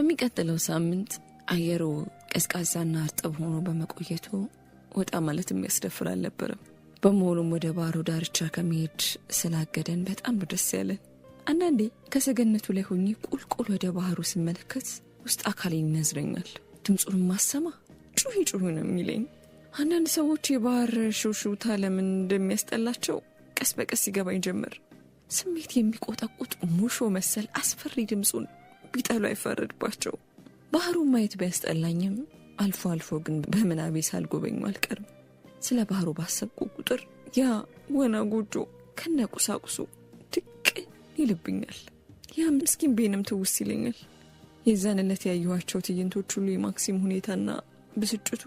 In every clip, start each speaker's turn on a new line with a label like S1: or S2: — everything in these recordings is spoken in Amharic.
S1: በሚቀጥለው ሳምንት አየሩ ቀዝቃዛና እርጥብ ሆኖ በመቆየቱ ወጣ ማለት የሚያስደፍር አልነበረም። በመሆኑም ወደ ባህሩ ዳርቻ ከመሄድ ስላገደን በጣም ደስ ያለን። አንዳንዴ ከሰገነቱ ላይ ሆኜ ቁልቁል ወደ ባህሩ ስመለከት ውስጥ አካሌን ይነዝረኛል። ድምፁን ማሰማ ጩሂ ነው የሚለኝ። አንዳንድ ሰዎች የባህር ሹሹታ ለምን እንደሚያስጠላቸው ቀስ በቀስ ይገባኝ ጀመር። ስሜት የሚቆጠቁጥ ሙሾ መሰል አስፈሪ ድምፁን ቢጠሉ አይፈረድባቸው። ባህሩን ማየት ቢያስጠላኝም አልፎ አልፎ ግን በምናቤ ሳልጎበኙ አልቀርም። ስለ ባህሩ ባሰብኩ ቁጥር ያ ወና ጎጆ ከነቁሳቁሱ ትቅ ይልብኛል። ያ ምስኪን ቤንም ትውስ ይለኛል። የዛን ዕለት ያየኋቸው ትዕይንቶች ሁሉ የማክሲም ሁኔታና ብስጭቱ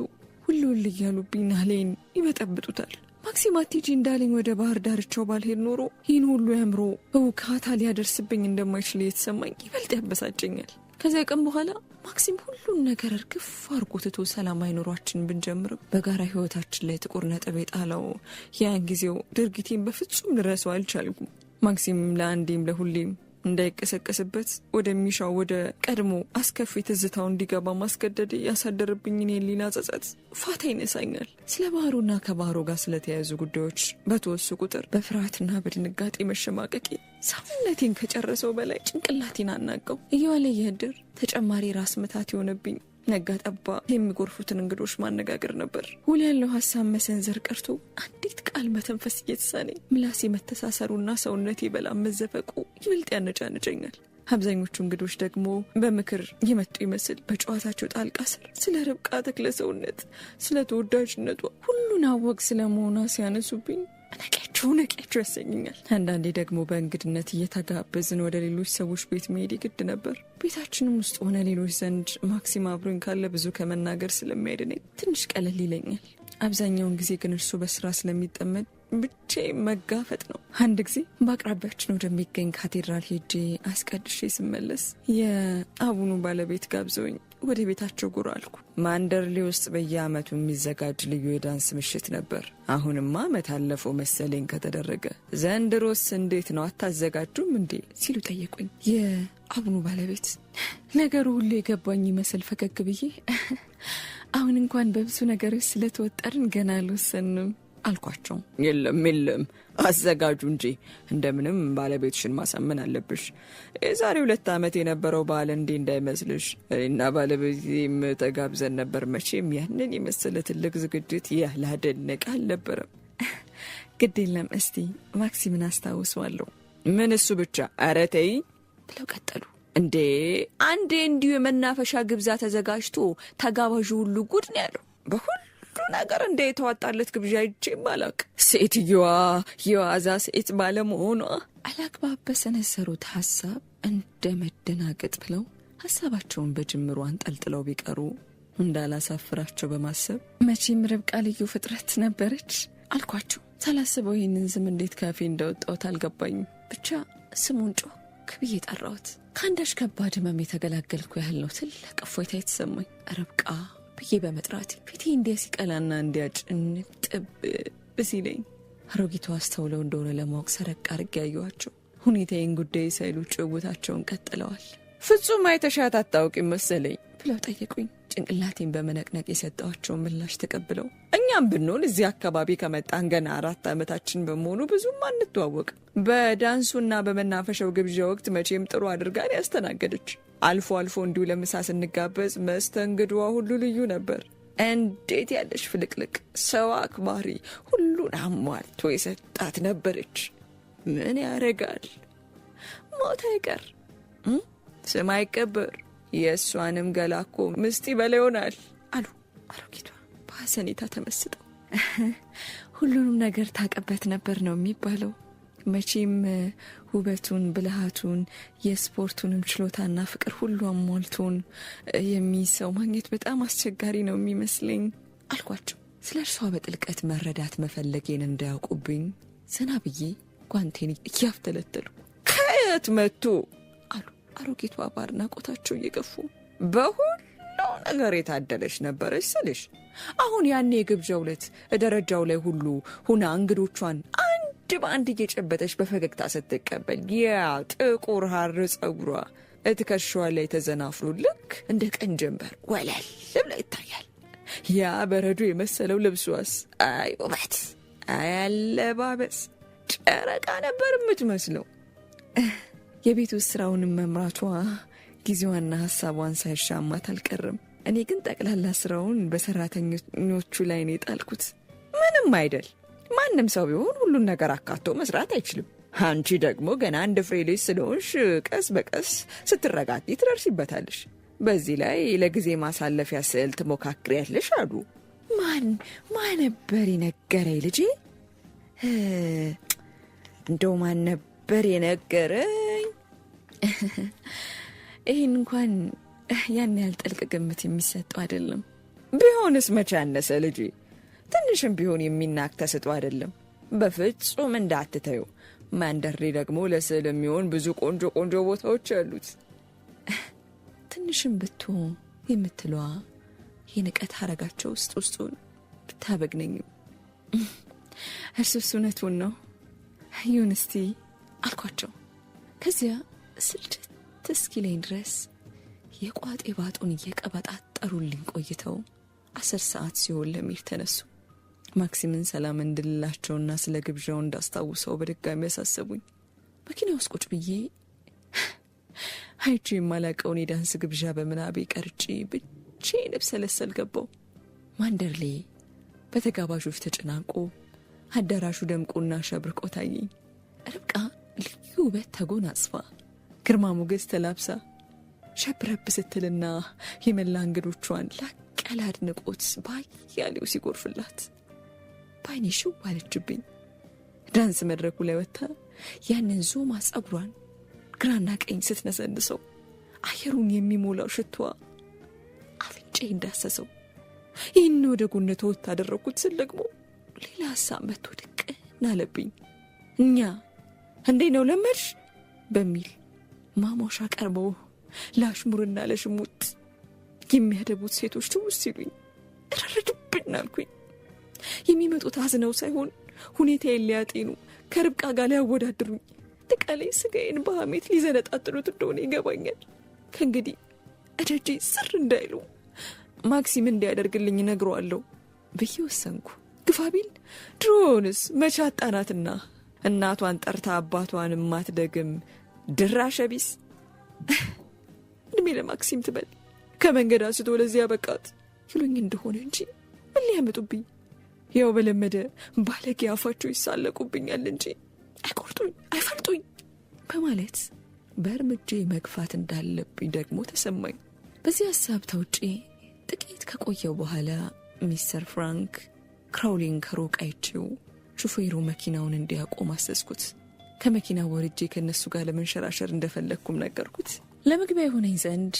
S1: ሁሉ እያሉብኝ ናሌን ይበጠብጡታል። ማክሲም አትሂጂ እንዳለኝ ወደ ባህር ዳርቻው ባልሄድ ኖሮ ይህን ሁሉ ያምሮ በውካታ ሊያደርስብኝ እንደማይችል የተሰማኝ ይበልጥ ያበሳጨኛል። ከዚያ ቀን በኋላ ማክሲም ሁሉን ነገር እርግፍ አርጎ ትቶ ሰላማዊ ኑሯችን ብንጀምርም በጋራ ህይወታችን ላይ ጥቁር ነጥብ የጣለው ያን ጊዜው ድርጊቴን በፍጹም ልረሳው አልቻልኩም። ማክሲም ለአንዴም ለሁሌም እንዳይቀሰቀስበት ወደሚሻው ወደ ቀድሞ አስከፊ ትዝታው እንዲገባ ማስገደድ ያሳደረብኝን የሊና ጸጸት ፋታ ይነሳኛል። ስለ ባህሩና ከባህሩ ጋር ስለተያያዙ ጉዳዮች በተወሱ ቁጥር በፍርሃትና በድንጋጤ መሸማቀቄ ሰውነቴን ከጨረሰው በላይ ጭንቅላቴን አናቀው። እየዋለ የህድር ተጨማሪ ራስ ምታት የሆነብኝ ነጋ ጠባ የሚጎርፉትን እንግዶች ማነጋገር ነበር። ሁሉ ያለው ሐሳብ መሰንዘር ቀርቶ አንዲት ቃል መተንፈስ እየተሳነኝ ምላሴ መተሳሰሩና ሰውነቴ በላም መዘፈቁ ይበልጥ ያነጫንጨኛል። አብዛኞቹ እንግዶች ደግሞ በምክር የመጡ ይመስል በጨዋታቸው ጣልቃ ስር ስለ ርብቃ ተክለ ሰውነት፣ ስለ ተወዳጅነቷ ሁሉን አወቅ ስለመሆኗ ሲያነሱብኝ ነቂያቸው ያሰኘኛል። አንዳንዴ ደግሞ በእንግድነት እየተጋበዝን ወደ ሌሎች ሰዎች ቤት መሄድ ግድ ነበር። ቤታችንም ውስጥ ሆነ ሌሎች ዘንድ ማክሲም አብሮኝ ካለ ብዙ ከመናገር ስለሚያድነኝ ትንሽ ቀለል ይለኛል። አብዛኛውን ጊዜ ግን እርሱ በስራ ስለሚጠመድ ብቻ መጋፈጥ ነው። አንድ ጊዜ በአቅራቢያችን ወደሚገኝ ካቴድራል ሄጄ አስቀድሼ ስመለስ የአቡኑ ባለቤት ጋብዘውኝ ወደ ቤታቸው ጎራ አልኩ። ማንደርሌ ውስጥ በየዓመቱ የሚዘጋጅ ልዩ የዳንስ ምሽት ነበር። አሁንማ ዓመት አለፈው መሰለኝ ከተደረገ። ዘንድሮስ እንዴት ነው አታዘጋጁም እንዴ ሲሉ ጠየቁኝ። የአቡኑ ባለቤት ነገሩ ሁሉ የገባኝ ይመስል ፈገግ ብዬ አሁን እንኳን በብዙ ነገሮች ስለተወጠርን ገና አልወሰንም አልኳቸው። የለም አዘጋጁ እንጂ እንደምንም ባለቤትሽን ማሳመን አለብሽ። የዛሬ 2 ዓመት የነበረው በዓል እንዲህ እንዳይመስልሽ። እኔና ባለቤቴም ተጋብዘን ነበር። መቼም ያንን የመሰለ ትልቅ ዝግጅት ያላደነቀ አልነበረም። ግድ የለም እስቲ ማክሲምን አስታውሰዋለሁ። ምን እሱ ብቻ ኧረ ተይ ብለው ቀጠሉ። እንዴ አንዴ እንዲሁ የመናፈሻ ግብዣ ተዘጋጅቶ ተጋባዡ ሁሉ ጉድ ነው ያለው። በሁሉ ነገር እንደ የተዋጣለት ግብዣ ይቼም አላቅ። ሴትዮዋ የዋዛ ሴት ባለመሆኗ አላግባብ በሰነዘሩት ሐሳብ እንደ መደናገጥ ብለው ሐሳባቸውን በጅምሩ አንጠልጥለው ቢቀሩ እንዳላሳፍራቸው በማሰብ መቼም ርብቃ ልዩ ፍጥረት ነበረች አልኳቸው። ሳላስበው ይህንን ስም እንዴት ካፌ እንደወጣሁት አልገባኝም። ብቻ ስሙን ጮክ ብዬ ጠራሁት። ከአንዳች ከባድ ህመም የተገላገልኩ ያህል ነው ትልቅ እፎይታ የተሰማኝ። ርብቃ ብዬ በመጥራት ፊቴ እንዲያ ሲቀላና እንዲያጭንቅ ጥብ ሲለኝ አሮጊቷ አስተውለው እንደሆነ ለማወቅ ሰረቅ አድርጌ ያየኋቸው። ሁኔታዬን ጉዳይ ሳይሉ ጭውውታቸውን ቀጥለዋል። ፍጹም አይተሻት አታውቂም መሰለኝ ብለው ጠየቁኝ። ጭንቅላቴን በመነቅነቅ የሰጠኋቸውን ምላሽ ተቀብለው እኛም ብንሆን እዚህ አካባቢ ከመጣን ገና 4 ዓመታችን በመሆኑ ብዙም አንተዋወቅም። በዳንሱና በመናፈሻው ግብዣ ወቅት መቼም ጥሩ አድርጋን ያስተናገደች። አልፎ አልፎ እንዲሁ ለምሳ ስንጋበዝ መስተንግዷ ሁሉ ልዩ ነበር። እንዴት ያለሽ ፍልቅልቅ ሰው አክባሪ ሁሉን አሟልቶ የሰጣት ነበረች። ምን ያረጋል ሞት አይቀር ስም አይቀበር የእሷንም ገላኮ ምስጢ በላይ ይሆናል አሉ አሮጊቷ በሐዘኔታ ተመስጠው። ሁሉንም ነገር ታቀበት ነበር ነው የሚባለው። መቼም ውበቱን፣ ብልሃቱን፣ የስፖርቱንም ችሎታና ፍቅር ሁሉ አሟልቶን የሚሰው ማግኘት በጣም አስቸጋሪ ነው የሚመስለኝ አልኳቸው። ስለ እርሷ በጥልቀት መረዳት መፈለጌን እንዳያውቁብኝ ዘና ብዬ ጓንቴን እያፍተለተሉ ከየት መጡ አሉ አሮጊቷ ባድናቆታቸው እየገፉ። በሁሉ ነገር የታደለች ነበረች ስልሽ አሁን ያኔ የግብዣው ዕለት ደረጃው ላይ ሁሉ ሁና እንግዶቿን አንድ በአንድ እየጨበጠች በፈገግታ ስትቀበል ያ ጥቁር ሐር ጸጉሯ እትከሻዋ ላይ ተዘናፍሮ ልክ እንደ ቀን ጀንበር ወለል ብላ ይታያል። ያ በረዶ የመሰለው ልብሷስ አይ ውበት፣ አይ አለባበስ፣ ጨረቃ ነበር የምትመስለው። የቤት ውስጥ ስራውንም መምራቷ ጊዜዋና ሀሳቧን ሳይሻማት አልቀርም። እኔ ግን ጠቅላላ ስራውን በሰራተኞቹ ላይ ነው የጣልኩት። ምንም አይደል፣ ማንም ሰው ቢሆን ሁሉን ነገር አካቶ መስራት አይችልም። አንቺ ደግሞ ገና እንደ ፍሬ ልጅ ስለሆንሽ ቀስ በቀስ ስትረጋጊ ትደርሲበታለሽ። በዚህ ላይ ለጊዜ ማሳለፊያ ስዕል ትሞካክሪያለሽ አሉ። ማን ነበር የነገረኝ ልጄ? እንደው ማን ነበር የነገረኝ? ይህን እንኳን ያን ያህል ጥልቅ ግምት የሚሰጠው አይደለም። ቢሆንስ መቼ ያነሰ ልጄ፣ ትንሽም ቢሆን የሚናቅ ተስጦ አይደለም። በፍጹም እንዳትተዩ። ማንደርሌ ደግሞ ለስዕል የሚሆን ብዙ ቆንጆ ቦታዎች አሉት። ትንሽም ብትሆን የምትለዋ የንቀት ሀረጋቸው ውስጡን ብታበግነኝም እርሱስ እውነቱን ነው። ይሁን እስቲ አልኳቸው። ከዚያ ስልችት እስኪለኝ ድረስ የቋጤ ባጡን እየቀበጣጠሩልኝ ቆይተው 10 ሰዓት ሲሆን ለሚር ተነሱ። ማክሲምን ሰላም እንድልላቸውና ስለ ግብዣው እንዳስታውሰው በድጋሚ ያሳሰቡኝ። መኪና ውስጥ ቁጭ ብዬ አይቼ የማላቀውን የዳንስ ግብዣ በምናቤ ቀርጬ ብቻዬን ብሰለሰል ገባው። ማንደርሌ በተጋባዦች ተጨናንቆ አዳራሹ ደምቆና ሸብርቆ ታየኝ። ርብቃ ልዩ ውበት ተጎናጽፋ ግርማ ሞገስ ተላብሳ ሸብረብ ስትልና የመላ እንግዶቿን ላቅ ያለ አድናቆት ባያሌው ሲጎርፍላት ባይኔ ሽው አለችብኝ። ዳንስ መድረኩ ላይ ወጥታ ያንን ዞማ ጸጉሯን ግራና ቀኝ ስትነሰንሰው አየሩን የሚሞላው ሽቷ አፍንጬ እንዳሰሰው። ይህን ወደ ጎን ተወት አደረኩት ስል ደግሞ ሌላ ሀሳብ መጥቶ ድቅን አለብኝ። እኛ እንዴ ነው ለመድሽ በሚል ማሞሻ ቀርበው ለአሽሙርና ለሽሙጥ የሚያደቡት ሴቶች ትውስ ሲሉኝ እረረድብን አልኩኝ። የሚመጡት አዝነው ሳይሆን ሁኔታዬን ሊያጤኑ ከርብቃ ጋር ሊያወዳድሩኝ ጥቃላይ ስጋዬን በሐሜት ሊዘነጣጥሉት እንደሆነ ይገባኛል። ከእንግዲህ እደጄ ስር እንዳይሉ ማክሲም እንዲያደርግልኝ ነግረዋለሁ ብዬ ወሰንኩ። ግፋቢል ድሮንስ መቻጣናትና እናቷን ጠርታ አባቷን ማትደግም ድራሸቢስ እድሜ ለማክሲም ትበል ከመንገድ አንስቶ ለዚያ በቃት ይሉኝ እንደሆነ እንጂ ምን ሊያመጡብኝ? ያው በለመደ ባለጌ አፋቸው ይሳለቁብኛል እንጂ አይቆርጡኝ አይፈልጡኝ በማለት በእርምጄ መግፋት እንዳለብኝ ደግሞ ተሰማኝ። በዚህ ሀሳብ ተውጬ ጥቂት ከቆየው በኋላ ሚስተር ፍራንክ ክራውሊን ከሩቅ አይቼው ሹፌሩ መኪናውን እንዲያቆም አዘዝኩት። ከመኪናው ወርጄ ከነሱ ጋር ለመንሸራሸር እንደፈለግኩም ነገርኩት። ለመግቢያ የሆነኝ ዘንድ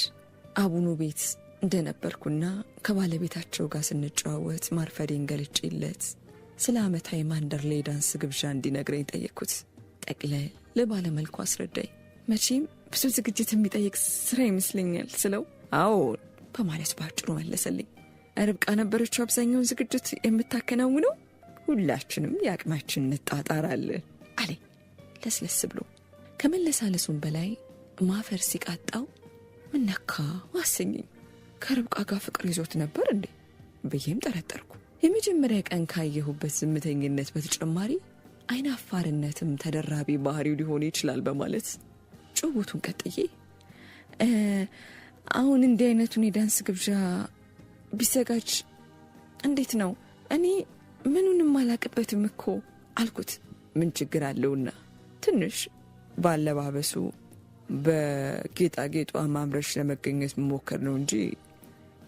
S1: አቡኑ ቤት እንደነበርኩና ከባለቤታቸው ጋር ስንጨዋወት ማርፈዴን ገልጬለት ስለ ዓመታዊ ማንደርሌ ዳንስ ግብዣ እንዲነግረኝ ጠየቅኩት። ጠቅለል ለባለመልኩ አስረዳኝ። መቼም ብዙ ዝግጅት የሚጠይቅ ስራ ይመስለኛል ስለው አዎ በማለት ባጭሩ መለሰልኝ። ርብቃ ነበረች አብዛኛውን ዝግጅት የምታከናውነው፣ ሁላችንም የአቅማችን እንጣጣራለን አለኝ ለስለስ ብሎ። ከመለሳለሱም በላይ ማፈር ሲቃጣው ምነካ አሰኘኝ። ከርብቃ ጋር ፍቅር ይዞት ነበር እንዴ ብዬም ጠረጠርኩ። የመጀመሪያ ቀን ካየሁበት ዝምተኝነት በተጨማሪ አይናፋርነትም ተደራቢ ባህሪው ሊሆን ይችላል በማለት ጭውውቱን ቀጥዬ አሁን እንዲህ አይነቱን የዳንስ ግብዣ ቢዘጋጅ እንዴት ነው? እኔ ምኑንም አላቅበትም እኮ አልኩት። ምን ችግር አለውና ትንሽ ባለባበሱ በጌጣጌጧ ማምረሽ ለመገኘት መሞከር ነው እንጂ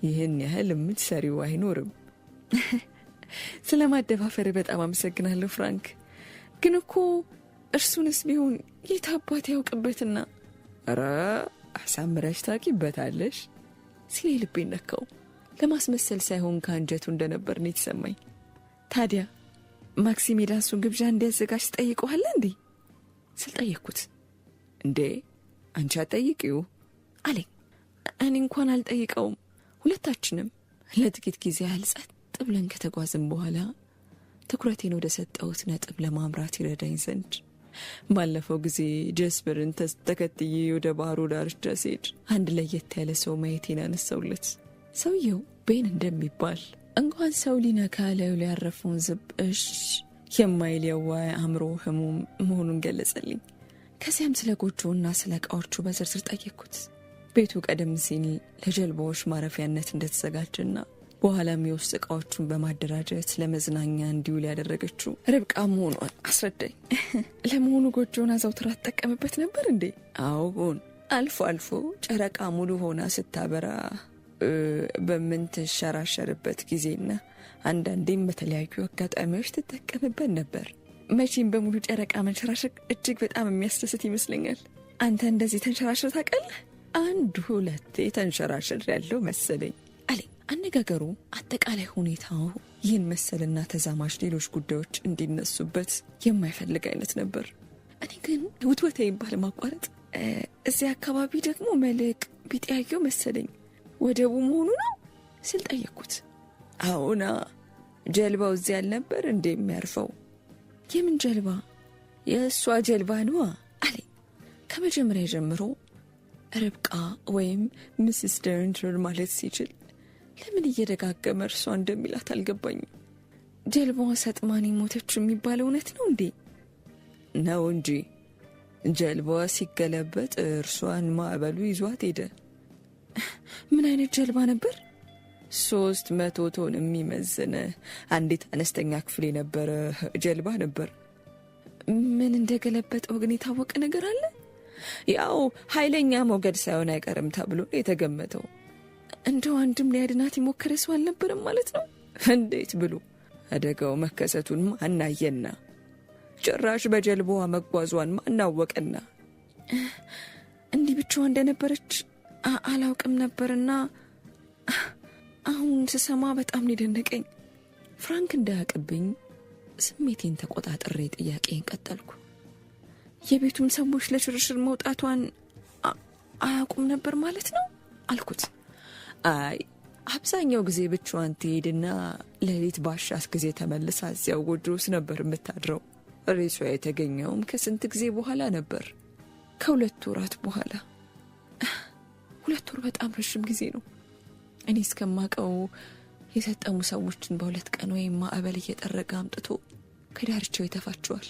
S1: ይህን ያህል የምትሰሪው አይኖርም። ስለማደፋፈር በጣም አመሰግናለሁ ፍራንክ። ግን እኮ እርሱንስ ቢሆን የታባት ያውቅበትና ኧረ አሳምረሽ ታቂበታለሽ ሲል ልቤን ነካው። ለማስመሰል ሳይሆን ከአንጀቱ እንደነበር ነው የተሰማኝ። ታዲያ ማክሲም የዳንሱን ግብዣ እንዲያዘጋጅ ትጠይቀዋለ እንዴ ስል ጠየቅኩት። እንዴ አንቺ አትጠይቂው አለኝ። እኔ እንኳን አልጠይቀውም። ሁለታችንም ለጥቂት ጊዜ ያህል ጸጥ ብለን ከተጓዝን በኋላ ትኩረቴን ወደ ሰጠሁት ነጥብ ለማምራት ይረዳኝ ዘንድ ባለፈው ጊዜ ጀስፐርን ተከትዬ ወደ ባህሩ ዳርቻ ስሄድ አንድ ለየት ያለ ሰው ማየቴን አነሳውለት። ሰውየው ቤን እንደሚባል እንኳን ሰው ሊነካ ላዩ ላይ ያረፈውን ዝብሽ የማይል የዋህ አእምሮ ህሙም መሆኑን ገለጸልኝ። ከዚያም ስለ ጎጆና ስለ ዕቃዎቹ በዝርዝር ጠየቅኩት። ቤቱ ቀደም ሲል ለጀልባዎች ማረፊያነት እንደተዘጋጀና በኋላም የውስጥ ዕቃዎቹን በማደራጀት ለመዝናኛ እንዲውል ያደረገችው ርብቃ መሆኗን አስረዳኝ። ለመሆኑ ጎጆውን አዘውትራ ትጠቀምበት ነበር እንዴ? አዎን፣ አልፎ አልፎ ጨረቃ ሙሉ ሆና ስታበራ በምትንሸራሸርበት ጊዜና አንዳንዴም በተለያዩ አጋጣሚዎች ትጠቀምበት ነበር። መቼም በሙሉ ጨረቃ መንሸራሸር እጅግ በጣም የሚያስደስት ይመስለኛል። አንተ እንደዚህ ተንሸራሸር ታውቃለህ? 1-2 ተንሸራሸር ያለው መሰለኝ አለኝ። አነጋገሩ፣ አጠቃላይ ሁኔታው ይህን መሰልና ተዛማሽ ሌሎች ጉዳዮች እንዲነሱበት የማይፈልግ አይነት ነበር። እኔ ግን ውትወታዬን ባለማቋረጥ እዚህ አካባቢ ደግሞ መልሕቅ ቢጤያየው መሰለኝ ወደቡ መሆኑ ነው ስል ጠየቅኩት። አዎና፣ ጀልባው እዚህ አልነበር እንዴ የሚያርፈው? የምን ጀልባ? የእሷ ጀልባ ነዋ አለኝ። ከመጀመሪያ ጀምሮ ርብቃ ወይም ሚስስ ደረንተር ማለት ሲችል ለምን እየደጋገመ እርሷ እንደሚላት አልገባኝም። ጀልባዋ ሰጥማን ሞተች የሚባለው እውነት ነው እንዴ? ነው እንጂ ጀልባዋ ሲገለበጥ እርሷን ማዕበሉ ይዟት ሄደ። ምን አይነት ጀልባ ነበር? 300 ቶን የሚመዝን አንዲት አነስተኛ ክፍል የነበረ ጀልባ ነበር። ምን እንደገለበጠው ግን የታወቀ ነገር አለ? ያው ኃይለኛ ሞገድ ሳይሆን አይቀርም ተብሎ የተገመተው። እንደው አንድም ሊያድናት የሞከረ ሰው አልነበረም ማለት ነው? እንዴት ብሎ አደጋው መከሰቱን ማናየና ጭራሽ በጀልባዋ መጓዟን ማናወቀና። እንዲህ ብቻዋ እንደነበረች አላውቅም ነበርና አሁን ስሰማ በጣም ሊደነቀኝ። ፍራንክ እንዳያቅብኝ ስሜቴን ተቆጣጥሬ ጥያቄን ቀጠልኩ። የቤቱም ሰዎች ለሽርሽር መውጣቷን አያውቁም ነበር ማለት ነው አልኩት። አይ፣ አብዛኛው ጊዜ ብቻዋን ትሄድና ሌሊት ባሻት ጊዜ ተመልሳ እዚያው ጎጆ ውስጥ ነበር የምታድረው። ሬሷ የተገኘውም ከስንት ጊዜ በኋላ ነበር? ከ2 ወራት በኋላ። 2 ወር በጣም ረዥም ጊዜ ነው። እኔ እስከማውቀው የሰጠሙ ሰዎችን በ2 ቀን ወይም ማዕበል እየጠረገ አምጥቶ ከዳርቻው ይተፋቸዋል።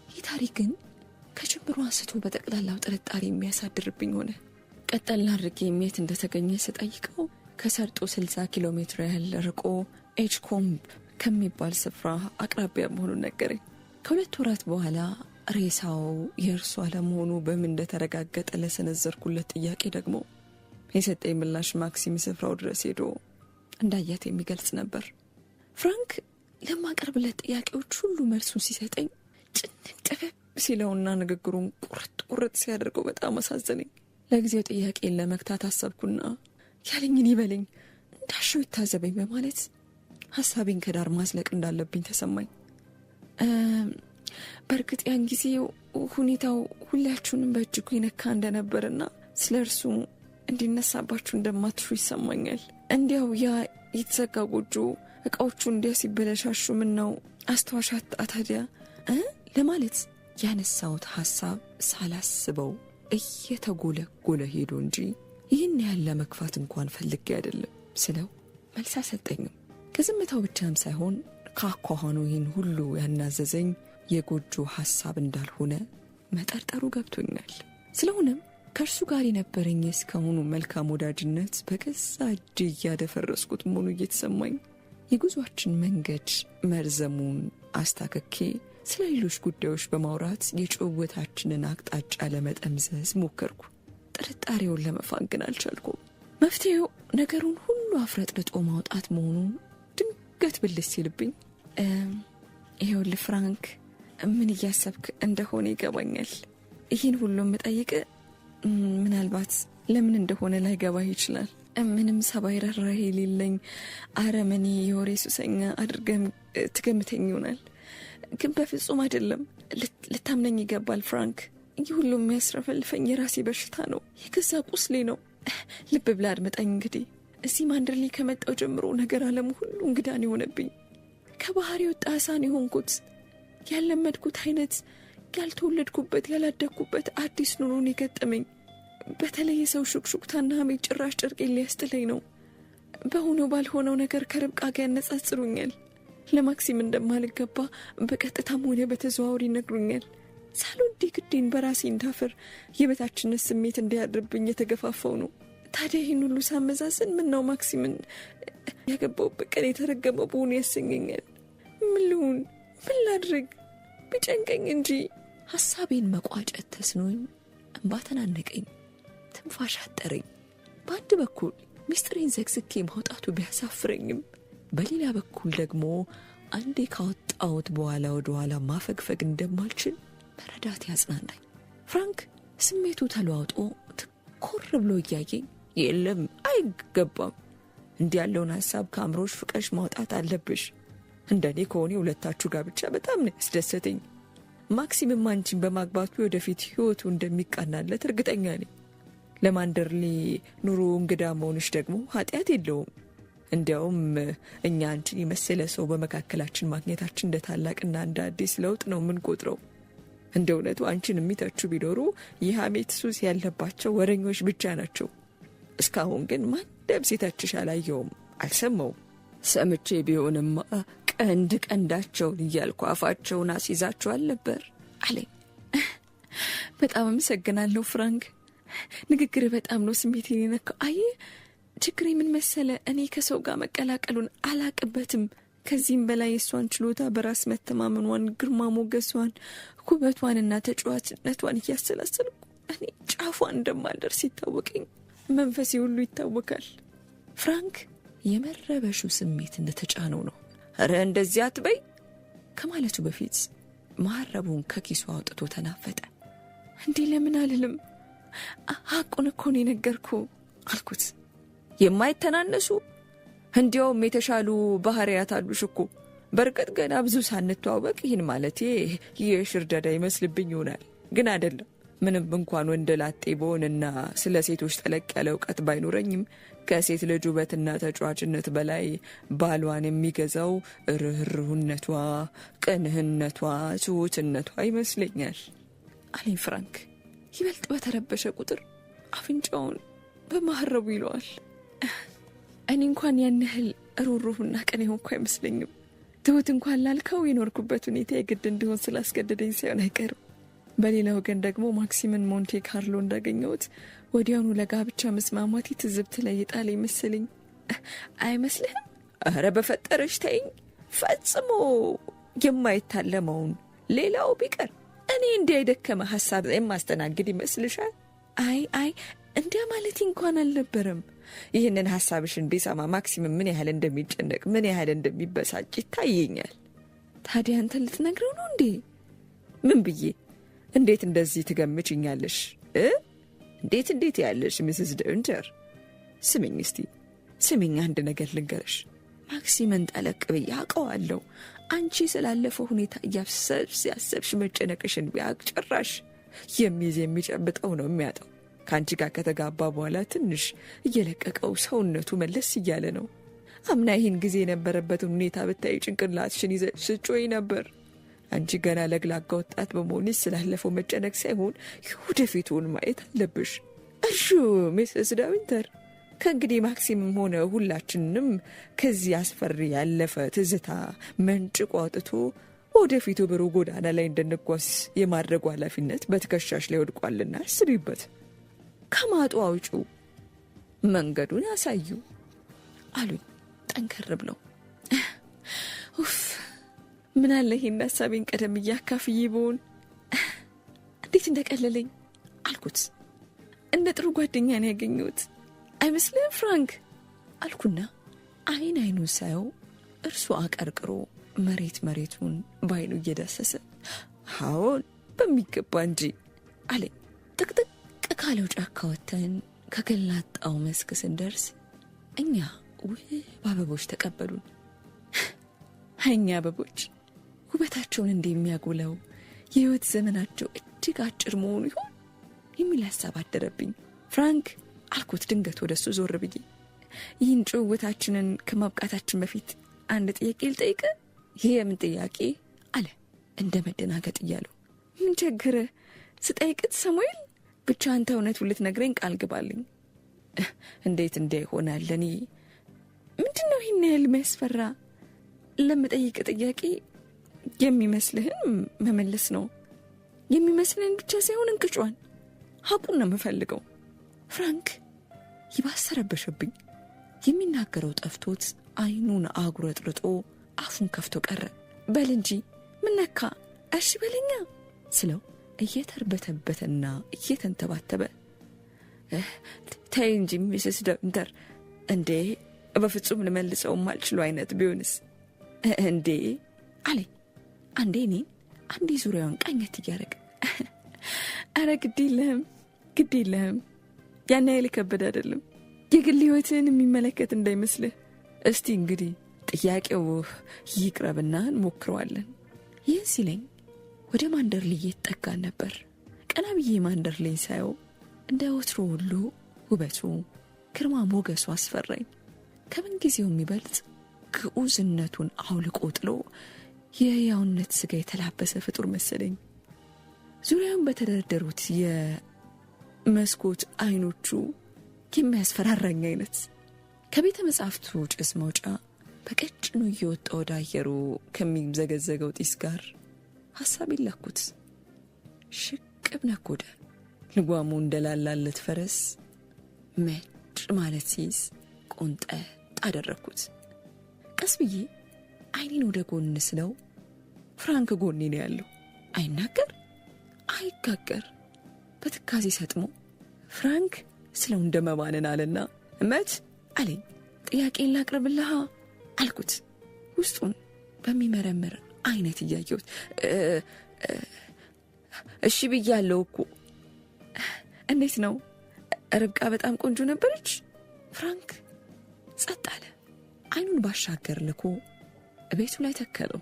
S1: ይህ ታሪክ ግን ከጅምሩ አንስቶ በጠቅላላው ጥርጣሬ የሚያሳድርብኝ ሆነ። ቀጠልና አድርጌ የት እንደተገኘ ስጠይቀው ከሰርጡ 60 ኪሎ ሜትር ያህል ርቆ ኤጅኮምብ ከሚባል ስፍራ አቅራቢያ መሆኑን ነገረኝ። ከ2 ወራት በኋላ ሬሳው የእርሱ አለመሆኑ በምን እንደተረጋገጠ ለሰነዘርኩለት ጥያቄ ደግሞ የሰጠኝ ምላሽ ማክሲም ስፍራው ድረስ ሄዶ እንዳያት የሚገልጽ ነበር። ፍራንክ ለማቀርብለት ጥያቄዎች ሁሉ መልሱን ሲሰጠኝ ጭንቅ ጥበብ ሲለውና ንግግሩን ቁርጥ ሲያደርገው በጣም አሳዘነኝ። ለጊዜው ጥያቄን ለመግታት አሰብኩና ያለኝን ይበለኝ እንዳሻው ይታዘበኝ በማለት ሀሳቤን ከዳር ማዝለቅ እንዳለብኝ ተሰማኝ። በእርግጥ ያን ጊዜ ሁኔታው ሁላችሁንም በእጅጉ ይነካ እንደነበርና ስለ እርሱ እንዲነሳባችሁ እንደማትሹ ይሰማኛል። እንዲያው ያ የተዘጋ ጎጆ ዕቃዎቹ እንዲያ ሲበለሻሹ ምን ነው አስተዋሻት ታዲያ ለማለት ያነሳውት ሐሳብ ሳላስበው እየተጎለጎለ ሄዶ እንጂ ይህን ያለ መክፋት እንኳን ፈልጌ አይደለም ስለው መልስ አልሰጠኝም። ከዝምታው ብቻም ሳይሆን ካኳኋኑ ይህን ሁሉ ያናዘዘኝ የጎጆ ሐሳብ እንዳልሆነ መጠርጠሩ ገብቶኛል። ስለሆነም ከእርሱ ጋር የነበረኝ እስካሁኑ መልካም ወዳጅነት በገዛ እጅ እያደፈረስኩት መሆኑ እየተሰማኝ የጉዟችን መንገድ መርዘሙን አስታከኬ ስለ ሌሎች ጉዳዮች በማውራት የጭውውታችንን አቅጣጫ ለመጠምዘዝ ሞከርኩ። ጥርጣሬውን ለመፋቅ ግን አልቻልኩም። መፍትሄው ነገሩን ሁሉ አፍረጥርጦ ማውጣት መሆኑ ድንገት ብልስ ሲልብኝ ይኸውልህ ፍራንክ፣ ምን እያሰብክ እንደሆነ ይገባኛል። ይህን ሁሉ የምጠይቅ ምናልባት ለምን እንደሆነ ላይገባህ ይችላል። ምንም ሰብአዊ ርህራሄ የሌለኝ አረመኔ የወሬ ሱሰኛ አድርገህ ትገምተኝ ይሆናል፣ ግን በፍጹም አይደለም። ልታምነኝ ይገባል ፍራንክ። ይህ ሁሉ የሚያስረፈልፈኝ የራሴ በሽታ ነው፣ የገዛ ቁስሌ ነው። ልብ ብላ አድምጠኝ። እንግዲህ እዚህ ማንደርሊ ከመጣው ጀምሮ ነገር አለሙ ሁሉ እንግዳን የሆነብኝ። ከባህር የወጣ አሳን የሆንኩት፣ ያለመድኩት አይነት ያልተወለድኩበት ያላደግኩበት አዲስ ኑሮን የገጠመኝ። በተለይ የሰው ሹክሹክታና ሐሜት ጭራሽ ጨርቄን ሊያስጥለኝ ነው። በሆነው ባልሆነው ነገር ከርብቃ ጋር ያነጻጽሩኛል። ለማክሲም እንደማልገባ በቀጥታም ሆነ በተዘዋዋሪ ይነግሩኛል። ሳልወድ ግዴን በራሴ እንዳፈር የበታችነት ስሜት እንዲያድርብኝ የተገፋፋው ነው። ታዲያ ይህን ሁሉ ሳመዛዝን ምነው ማክሲምን ያገባሁበት ቀን የተረገመው በሆነ ያሰኘኛል። ምን ልሁን? ምን ላድርግ? ቢጨንቀኝ እንጂ ሐሳቤን መቋጨት ተስኖኝ እንባ ተናነቀኝ። ትንፋሽ አጠረኝ። በአንድ በኩል ሚስጥሬን ዘግዝኬ ማውጣቱ ቢያሳፍረኝም በሌላ በኩል ደግሞ አንዴ ካወጣሁት በኋላ ወደ ኋላ ማፈግፈግ እንደማልችል መረዳት ያጽናናኝ። ፍራንክ ስሜቱ ተለዋውጦ ትኮር ብሎ እያየኝ የለም አይገባም፣ እንዲህ ያለውን ሐሳብ ከአእምሮሽ ፍቀሽ ማውጣት አለብሽ። እንደኔ ከሆነ ሁለታችሁ ጋር ብቻ በጣም ነው ያስደሰተኝ። ማክሲምም አንቺን በማግባቱ ወደፊት ህይወቱ እንደሚቃናለት እርግጠኛ ነኝ። ለማንደርሊ ኑሮ እንግዳ መሆንሽ ደግሞ ኃጢአት የለውም። እንዲያውም እኛ አንቺን የመሰለ ሰው በመካከላችን ማግኘታችን እንደ ታላቅና እንደ አዲስ ለውጥ ነው የምንቆጥረው። እንደ እውነቱ አንቺን የሚተቹ ቢኖሩ የሐሜት ሱስ ያለባቸው ወረኞች ብቻ ናቸው። እስካሁን ግን ማንም ሲተችሽ አላየውም፣ አልሰማውም። ሰምቼ ቢሆንማ ቀንዳቸውን እያልኩ አፋቸውን አስይዛቸዋል ነበር አለኝ። በጣም አመሰግናለሁ ፍራንክ፣ ንግግር በጣም ነው ስሜቴን የነካው። አየህ ችግሬ ምን መሰለ፣ እኔ ከሰው ጋር መቀላቀሉን አላቅበትም። ከዚህም በላይ የሷን ችሎታ፣ በራስ መተማመኗን፣ ግርማ ሞገሷን፣ ውበቷንና ተጫዋችነቷን እያሰላሰልኩ እኔ ጫፏን እንደማልደርስ ይታወቀኝ፣ መንፈሴ ሁሉ ይታወቃል። ፍራንክ የመረበሹ ስሜት እንደተጫነው ነው። ኧረ እንደዚህ አትበይ ከማለቱ በፊት መሐረቡን ከኪሱ አውጥቶ ተናፈጠ። እንዲህ ለምን አልልም፣ ሐቁን እኮ ነው የነገርኩህ አልኩት። የማይተናነሱ እንዲያውም የተሻሉ ባህሪያት አሉሽ እኮ። በርቀት ገና ብዙ ሳንተዋወቅ ይህን ማለቴ የሽርደዳ ይመስልብኝ ይሆናል፣ ግን አይደለም። ምንም እንኳን ወንድ ላጤ በሆንና ስለ ሴቶች ጠለቅ ያለ እውቀት ባይኖረኝም ከሴት ልጅ ውበትና ተጫዋችነት በላይ ባሏን የሚገዛው ርህሩህነቷ፣ ቅንህነቷ፣ ትሁትነቷ ይመስለኛል አለኝ ፍራንክ። ይበልጥ በተረበሸ ቁጥር አፍንጫውን በመሐረቡ ይለዋል። እኔ እንኳን ያን ያህል ሩህሩህና ቅን የሆንኩ አይመስለኝም። ትሁት እንኳን ላልከው የኖርኩበት ሁኔታ የግድ እንዲሆን ስላስገደደኝ ሳይሆን አይቀርም። በሌላ ወገን ደግሞ ማክሲምን ሞንቴ ካርሎ እንዳገኘሁት ወዲያውኑ ለጋብቻ መስማማት ትዝብት ላይ የጣለኝ መሰለኝ። አይመስልህም? ኧረ በፈጠረሽ ተይኝ። ፈጽሞ የማይታለመውን ሌላው ቢቀር እኔ እንዲህ የደከመ ሐሳብ የማስተናግድ ይመስልሻል? አይ እንዲያ ማለት እንኳን አልነበረም። ይህንን ሐሳብሽን ቢሰማ ማክሲም ምን ያህል እንደሚጨነቅ ምን ያህል እንደሚበሳጭ ይታየኛል። ታዲያ አንተ ልትነግረው ነው እንዴ? ምን ብዬ? እንዴት እንደዚህ ትገምችኛለሽ? እንዴት ያለሽ ሚስስ ደንተር? ስሚኝ እስቲ ስሚኝ፣ አንድ ነገር ልንገርሽ። ማክሲምን ጠለቅ ብዬ አውቀዋለሁ። አንቺ ስላለፈው ሁኔታ ያሰብሽ መጨነቅሽን ቢያውቅ ጭራሽ የሚይዝ የሚጨብጠው ነው የሚያጣው። ከአንቺ ጋር ከተጋባ በኋላ ትንሽ እየለቀቀው ሰውነቱ መለስ እያለ ነው። አምና ይህን ጊዜ የነበረበትን ሁኔታ ብታይ ጭንቅላትሽን ይዘሽ ስጮይ ነበር። አንቺ ገና ለግላጋ ወጣት በመሆንሽ ስላለፈው መጨነቅ ሳይሆን ወደፊቱን ማየት አለብሽ። እሺ ሚስስ ዳዊንተር፣ ከእንግዲህ ማክሲምም ሆነ ሁላችንንም ከዚህ አስፈሪ ያለፈ ትዝታ መንጭቆ አውጥቶ ወደፊቱ ብሩህ ጎዳና ላይ እንድንጓዝ የማድረጉ ኃላፊነት በትከሻሽ ላይ ወድቋልና አስቢበት። ከማጡ አውጪው፣ መንገዱን ያሳዩ አሉኝ ጠንከር ብለው። ኡፍ ምን አለ ይሄን ሐሳቤን ቀደም እያካፍዬ ብሆን እንዴት እንደቀለለኝ አልኩት። እንደ ጥሩ ጓደኛ ነው ያገኘሁት አይመስልም ፍራንክ አልኩና አይኑን ሳየው እርሱ አቀርቅሮ መሬቱን ባይኑ እየዳሰሰ አዎን በሚገባ እንጂ አለኝ። ጥቅጥቅ ካለው ጫካ ወጥተን ከገላጣው መስክ ስንደርስ እኛ ውብ አበቦች ተቀበሉን። እኛ አበቦች ውበታቸውን እንደሚያጎለው የህይወት ዘመናቸው እጅግ አጭር መሆኑ ይሆን የሚል ሐሳብ አደረብኝ። ፍራንክ አልኩት ድንገት ወደሱ ዞር ብዬ፣ ይህን ጭውውታችንን ከማብቃታችን በፊት አንድ ጥያቄ ልጠይቅ። ይህ የምን ጥያቄ አለ እንደ መደናገጥ እያለው። ምን ቸገረ? ስጠይቅት ሳሙኤል ብቻ አንተ እውነቱን ልትነግረኝ ቃል ግባልኝ። እንዴት ይሆናል? እኔ ምንድነው ይሄን ያህል የሚያስፈራ? ለምጠይቅ ጥያቄ የሚመስልህን መመለስ ነው። የሚመስልህን ብቻ ሳይሆን እንቅጯን ሀቁን ነው የምፈልገው። ፍራንክ ይባሰረበሽብኝ። የሚናገረው ጠፍቶት አይኑን አጉረጥርጦ አፉን ከፍቶ ቀረ። በል እንጂ ምን ነካ? እሺ በለኛ ስለው እየተርበተበተና እየተንተባተበ ተይ እንጂ ሚስስ ደንተር እንዴ በፍጹም ልመልሰው ማልችለው አይነት ቢሆንስ እንዴ አለኝ። አንዴ እኔን አንዴ ዙሪያውን ቃኘት እያረገ አረ ግድ የለህም ያን ያህል ከበደ አይደለም። የግል ህይወትን የሚመለከት እንዳይመስልህ። እስቲ እንግዲህ ጥያቄው ይቅረብና እንሞክረዋለን። ይህን ሲለኝ ወደ ማንደርሌ እየተጠጋን ነበር። ቀና ብዬ ማንደርሌን ሳየው እንደ ወትሮ ሁሉ ውበቱ ግርማ ሞገሱ አስፈራኝ። ከምን ጊዜው የሚበልጥ ግዑዝነቱን አውልቆ ጥሎ የሕያውነት ስጋ የተላበሰ ፍጡር መሰለኝ። ዙሪያውን በተደረደሩት የመስኮት አይኖቹ የሚያስፈራራኝ አይነት። ከቤተ መጻሕፍቱ ጭስ መውጫ በቀጭኑ እየወጣ ወደ አየሩ ከሚዘገዘገው ጢስ ጋር ሐሳብ ይላኩት። ሽቅብ ነጎደ። ልጓሙ እንደላላለት ፈረስ መጭ ማለት ሲይዝ ቆንጠጥ አደረኩት። ቀስ ብዬ አይኔን ወደ ጎን ስለው ፍራንክ ጎኔ ነው ያለው። አይናገር አይጋገር በትካዜ ሰጥሞ ፍራንክ ስለው እንደመባነን አለና እመት አለኝ። ጥያቄን ላቅርብልሃ አልኩት። ውስጡን በሚመረምር አይነት እያየሁት እሺ ብያለሁ እኮ። እንዴት ነው ርብቃ በጣም ቆንጆ ነበረች? ፍራንክ ጸጥ አለ። አይኑን ባሻገር ልኮ ቤቱ ላይ ተከለው።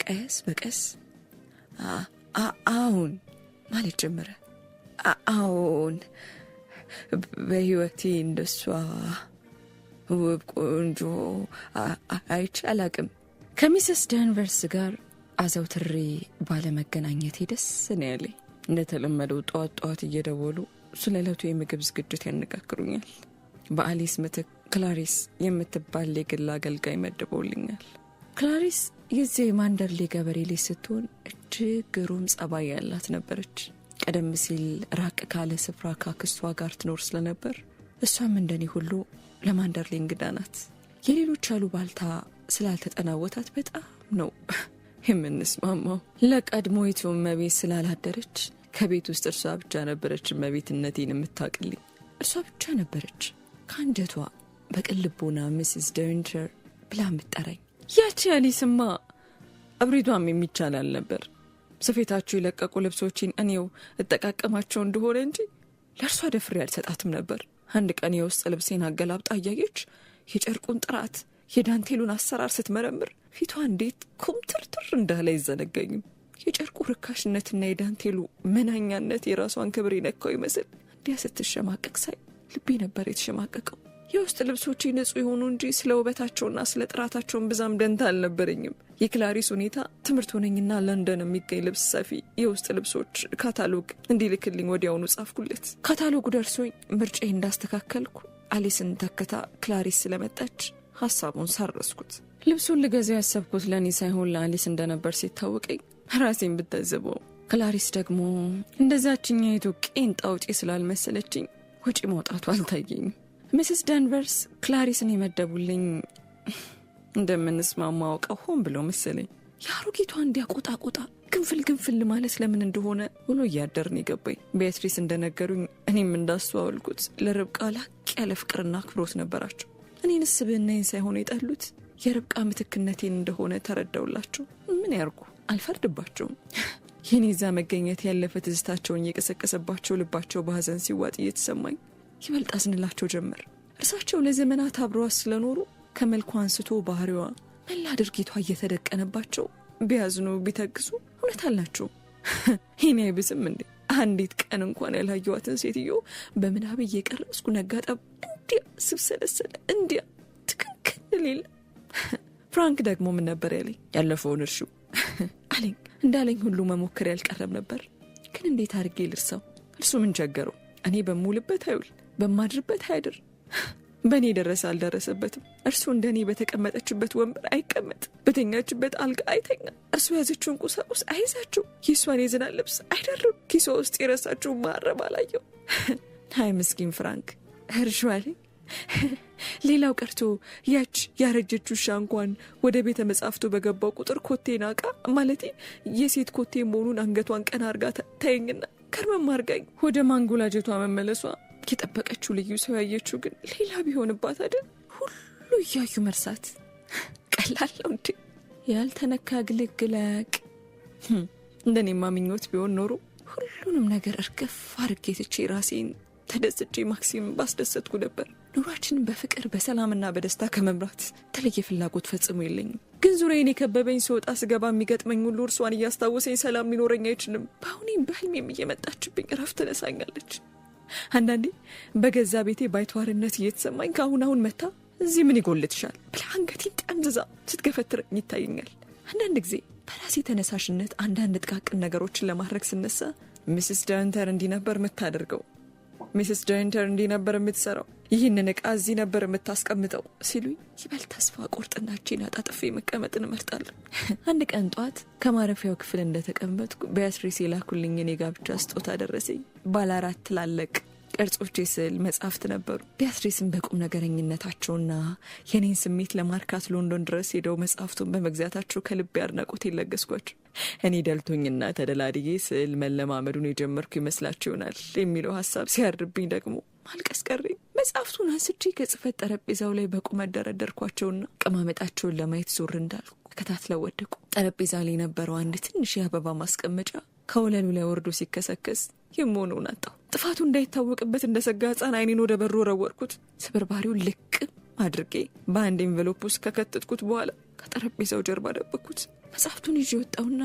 S1: ቀስ በቀስ አሁን ማለት ጀመረ። አሁን በህይወቴ እንደሷ ውብ ቆንጆ አይቼ አላቅም። ከሚስስ ዳንቨርስ ጋር አዘውትሬ ባለመገናኘቴ ደስ ነው ያለኝ። እንደተለመደው ጠዋት እየደወሉ ስለ ዕለቱ የምግብ ዝግጅት ያነጋግሩኛል። በአሊስ ምትክ ክላሪስ የምትባል የግል አገልጋይ መድበውልኛል። ክላሪስ የዚህ ማንደርሌ ገበሬ ልጅ ስትሆን እጅግ ግሩም ጸባይ ያላት ነበረች። ቀደም ሲል ራቅ ካለ ስፍራ ካክስቷ ጋር ትኖር ስለነበር እሷም እንደኔ ሁሉ ለማንደርሌ እንግዳ ናት። የሌሎች አሉባልታ ስላልተጠናወታት በጣም ነው የምንስማማው። ለቀድሞይቱ እመቤት ስላላደረች ከቤት ውስጥ እርሷ ብቻ ነበረች እመቤትነቴን የምታውቅልኝ። እርሷ ብቻ ነበረች ከአንጀቷ በቅልቦና ሚስስ ደንቨር ብላ የምትጠራኝ። ያቺ አሊስማ እብሪቷም የሚቻላል ነበር። ስፌታችሁ የለቀቁ ልብሶችን እኔው እጠቃቀማቸው እንደሆነ እንጂ ለእርሷ ደፍሬ አልሰጣትም ነበር። አንድ ቀን የውስጥ ልብሴን አገላብጣ እያየች የጨርቁን ጥራት የዳንቴሉን አሰራር ስትመረምር ፊቷ እንዴት ኩምትርትር እንዳለ አይዘነጋኝም። የጨርቁ ርካሽነትና የዳንቴሉ መናኛነት የራሷን ክብር ይነካው ይመስል እንዲያ ስትሸማቀቅ ሳይ ልቤ ነበር የተሸማቀቀው። የውስጥ ልብሶቼ ንጹህ የሆኑ እንጂ ስለ ውበታቸውና ስለ ጥራታቸውን ብዛም ደንታ አልነበረኝም። የክላሪስ ሁኔታ ትምህርት ሆነኝና ለንደን የሚገኝ ልብስ ሰፊ የውስጥ ልብሶች ካታሎግ እንዲልክልኝ ወዲያውኑ ጻፍኩለት። ካታሎጉ ደርሶኝ ምርጫዬ እንዳስተካከልኩ አሊስን ተከታ ክላሪስ ስለመጣች ሐሳቡን ሳረስኩት። ልብሱን ልገዛው ያሰብኩት ለኔ ሳይሆን ለአሊስ እንደነበር ሲታወቀኝ ራሴን ብታዘበው፣ ክላሪስ ደግሞ እንደዛችኛይቱ ቄንጣ ውጪ ስላልመሰለችኝ ወጪ መውጣቱ አልታየኝም። ሚስስ ዳንቨርስ ክላሪስን የመደቡልኝ እንደምንስማማ አውቀው ሆን ብለው መሰለኝ። የአሮጊቷ እንዲያቆጣቆጣ ግንፍል ማለት ለምን እንደሆነ ውሎ እያደርን የገባኝ። ቤትሪስ እንደነገሩኝ እኔም እንዳስተዋወልኩት ለርብቃ ላቅ ያለ ፍቅርና አክብሮት ነበራቸው። እኔን ስብዕናዬን ሳይሆን የጠሉት የርብቃ ምትክነቴን እንደሆነ ተረዳውላቸው። ምን ያርጉ? አልፈርድባቸውም። የኔ እዛ መገኘት ያለፈ ትዝታቸውን እየቀሰቀሰባቸው ልባቸው በሐዘን ሲዋጥ እየተሰማኝ ይበልጥ አዝንላቸው ጀመር። እርሳቸው ለዘመናት አብረዋት ስለኖሩ ከመልኳ አንስቶ ባህሪዋ መላ ድርጊቷ እየተደቀነባቸው ቢያዝኑ ቢተግሱ እውነት አልናቸው። ይህን አይብስም እንዴ? አንዲት ቀን እንኳን ያላየዋትን ሴትዮ በምናብ እየቀረስኩ ነጋጠብ እንዲያ ስብሰለሰለ እንዲያ ትክክል ሌለ። ፍራንክ ደግሞ ምን ነበር ያለኝ? ያለፈውን እርሹ አለኝ። እንዳለኝ ሁሉ መሞከር ያልቀረም ነበር። ግን እንዴት አድርጌ ልርሳው? እርሱ ምን ቸገረው? እኔ በሙልበት አይውል በማድርበት አይድር። በእኔ ደረሰ አልደረሰበትም። እርሱ እንደኔ በተቀመጠችበት ወንበር አይቀመጥ፣ በተኛችበት አልጋ አይተኛ። እርሱ ያዘችውን ቁሳቁስ አይዛቸው፣ የእሷን የዝናብ ልብስ አይደርም፣ ኪሷ ውስጥ የረሳችውን ማረብ አላየው። አይ ምስኪን ፍራንክ እርሻሌ። ሌላው ቀርቶ ያች ያረጀች ውሻ እንኳን ወደ ቤተ መጻሕፍቱ በገባው ቁጥር ኮቴ ናቃ ማለቴ የሴት ኮቴ መሆኑን አንገቷን ቀና አርጋ ታየኝና ከርመም አርጋኝ ወደ ማንጎላጀቷ መመለሷ የጠበቀችው ልዩ ሰው ያየችው ግን ሌላ ቢሆንባት አይደል? ሁሉ እያዩ መርሳት ቀላል ነው እንዴ? ያልተነካ ግልግላቅ። እንደኔማ ምኞት ቢሆን ኖሮ ሁሉንም ነገር እርግፍ አርጌ ትቼ ራሴን ተደስቼ ማክሲም ባስደሰትኩ ነበር። ኑሯችንን በፍቅር በሰላምና በደስታ ከመምራት ተለየ ፍላጎት ፈጽሞ የለኝም። ግን ዙሪያዬን የከበበኝ ስወጣ ስገባ የሚገጥመኝ ሁሉ እርሷን እያስታወሰኝ ሰላም ሊኖረኝ አይችልም። በአሁኔም በህልሜም እየመጣችብኝ እረፍት ትነሳኛለች። አንዳንዴ በገዛ ቤቴ ባይተዋርነት እየተሰማኝ ከአሁን መታ እዚህ ምን ይጎልትሻል ብላ አንገቴን ጠምዝዛ ስትገፈትረኝ ይታየኛል። አንዳንድ ጊዜ በራሴ ተነሳሽነት አንዳንድ ጥቃቅን ነገሮችን ለማድረግ ስነሳ ሚስስ ዳንተር እንዲህ ነበር የምታደርገው፣ ሚስስ ዳንተር እንዲህ ነበር የምትሰራው፣ ይህንን ዕቃ እዚህ ነበር የምታስቀምጠው ሲሉኝ ይበልጥ ተስፋ ቆርጥናቼን አጣጥፌ መቀመጥን እመርጣለሁ። አንድ ቀን ጧት ከማረፊያው ክፍል እንደተቀመጥኩ ቢያትሪስ የላኩልኝ የኔ ጋብቻ ስጦታ ደረሰኝ። ባለ 4 ትላልቅ ቅርጾች የስዕል መጽሐፍት ነበሩ። ቢያትሪስን በቁም ነገረኝነታቸውና የኔን ስሜት ለማርካት ሎንዶን ድረስ ሄደው መጽሐፍቱን በመግዛታቸው ከልቤ አድናቆት የለገስኳቸው። እኔ ደልቶኝና ተደላድዬ ስዕል መለማመዱን የጀመርኩ ይመስላቸው ይሆናል የሚለው ሀሳብ ሲያርብኝ ደግሞ ማልቀስ ቀረኝ። መጽሐፍቱን አንስቼ ከጽፈት ጠረጴዛው ላይ በቁመት ደረደርኳቸውና ቀማመጣቸውን ለማየት ዞር እንዳልኩ ከታትለው ወደቁ። ጠረጴዛ ላይ የነበረው አንድ ትንሽ የአበባ ማስቀመጫ ከወለሉ ላይ ወርዶ ሲከሰከስ የምሆነውን አጣሁ። ጥፋቱ እንዳይታወቅበት እንደሰጋ ሕፃን አይኔን ወደ በሩ ረወርኩት። ስብርባሪውን ልቅም አድርጌ በአንድ ኤንቨሎፕ ውስጥ ከከተትኩት በኋላ ከጠረጴዛው ጀርባ ደበቅኩት። መጽሐፍቱን ይዤ ወጣሁና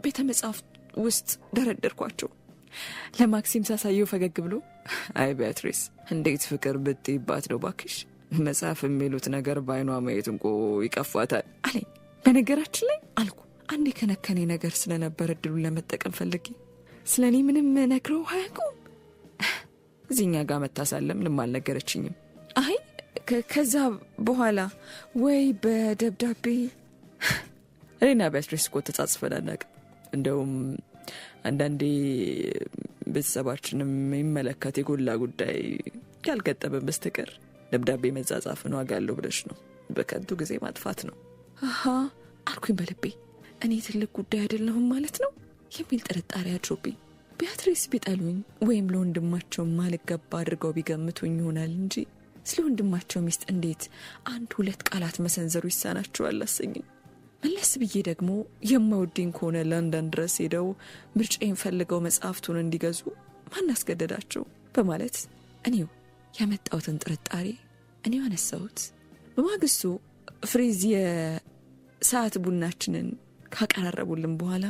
S1: ቤተ መጽሐፍት ውስጥ ደረደርኳቸው። ለማክሲም ሳሳየው ፈገግ ብሎ አይ ቢያትሪስ እንዴት ፍቅር ብትይባት ነው ባክሽ፣ መጽሐፍ የሚሉት ነገር በአይኗ ማየት እንቆ ይቀፏታል አለኝ። በነገራችን ላይ አልኩ አንድ የከነከኔ ነገር ስለነበር እድሉን ለመጠቀም ፈልጌ፣ ስለ እኔ ምንም ነግረው አያውቁም? እዚህኛ ጋር መታሳለም ምንም አልነገረችኝም። አይ ከዛ በኋላ ወይ በደብዳቤ እኔና ቢያትሪስ እኮ ተጻጽፈን አናውቅም። እንደውም አንዳንዴ ቤተሰባችንም የሚመለከት የጎላ ጉዳይ ያልገጠመን በስተቀር ደብዳቤ መጻጻፍን ዋጋ አለው ብለሽ ነው? በከንቱ ጊዜ ማጥፋት ነው። አሃ አልኩኝ በልቤ። እኔ ትልቅ ጉዳይ አይደለሁም ማለት ነው የሚል ጥርጣሬ አድሮብኝ። ቢያትሪስ ቢጠሉኝ ወይም ለወንድማቸው ማልገባ አድርገው ቢገምቱኝ ይሆናል እንጂ ስለ ወንድማቸው ሚስት እንዴት 1-2 ቃላት መሰንዘሩ ይሳናቸዋል አሰኘኝ። መለስ ብዬ ደግሞ የማይወደኝ ከሆነ ለንደን ድረስ ሄደው ምርጫዬን ፈልገው መጽሐፍቱን እንዲገዙ ማን አስገደዳቸው በማለት እኔው ያመጣሁትን ጥርጣሬ እኔው አነሳሁት። በማግስቱ ፍሬዝ የሰዓት ቡናችንን ካቀራረቡልን በኋላ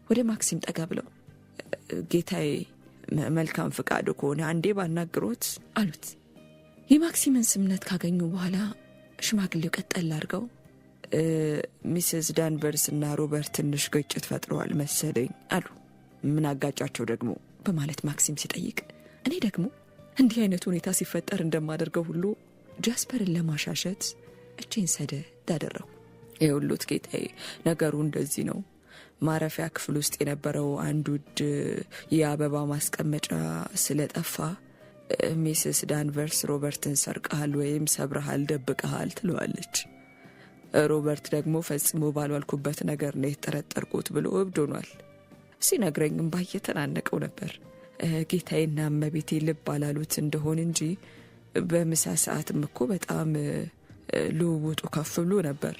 S1: ወደ ማክሲም ጠጋ ብለው ጌታዬ መልካም ፍቃዱ ከሆነ አንዴ ባናግሮት አሉት። የማክሲምን ስምነት ካገኙ በኋላ ሽማግሌው ቀጠል አድርገው ሚስስ ዳንቨርስ እና ሮበርት ትንሽ ግጭት ፈጥረዋል መሰለኝ አሉ። ምን አጋጫቸው ደግሞ በማለት ማክሲም ሲጠይቅ እኔ ደግሞ እንዲህ አይነት ሁኔታ ሲፈጠር እንደማደርገው ሁሉ ጃስፐርን ለማሻሸት እጄን ሰደድ አደረኩ። ይኸውልዎት ጌታዬ ነገሩ እንደዚህ ነው። ማረፊያ ክፍል ውስጥ የነበረው አንድ ውድ የአበባ ማስቀመጫ ስለጠፋ ሚስስ ዳንቨርስ ሮበርትን ሰርቀሃል ወይም ሰብረሃል፣ ደብቀሃል ትለዋለች። ሮበርት ደግሞ ፈጽሞ ባልዋልኩበት ነገር ነው የተጠረጠርኩት ብሎ እብድ ሆኗል። ሲነግረኝም ባየተናነቀው ነበር። ጌታዬና እመቤቴ ልብ አላሉት እንደሆን እንጂ በምሳ ሰዓትም እኮ በጣም ልውውጡ ከፍ ብሎ ነበር።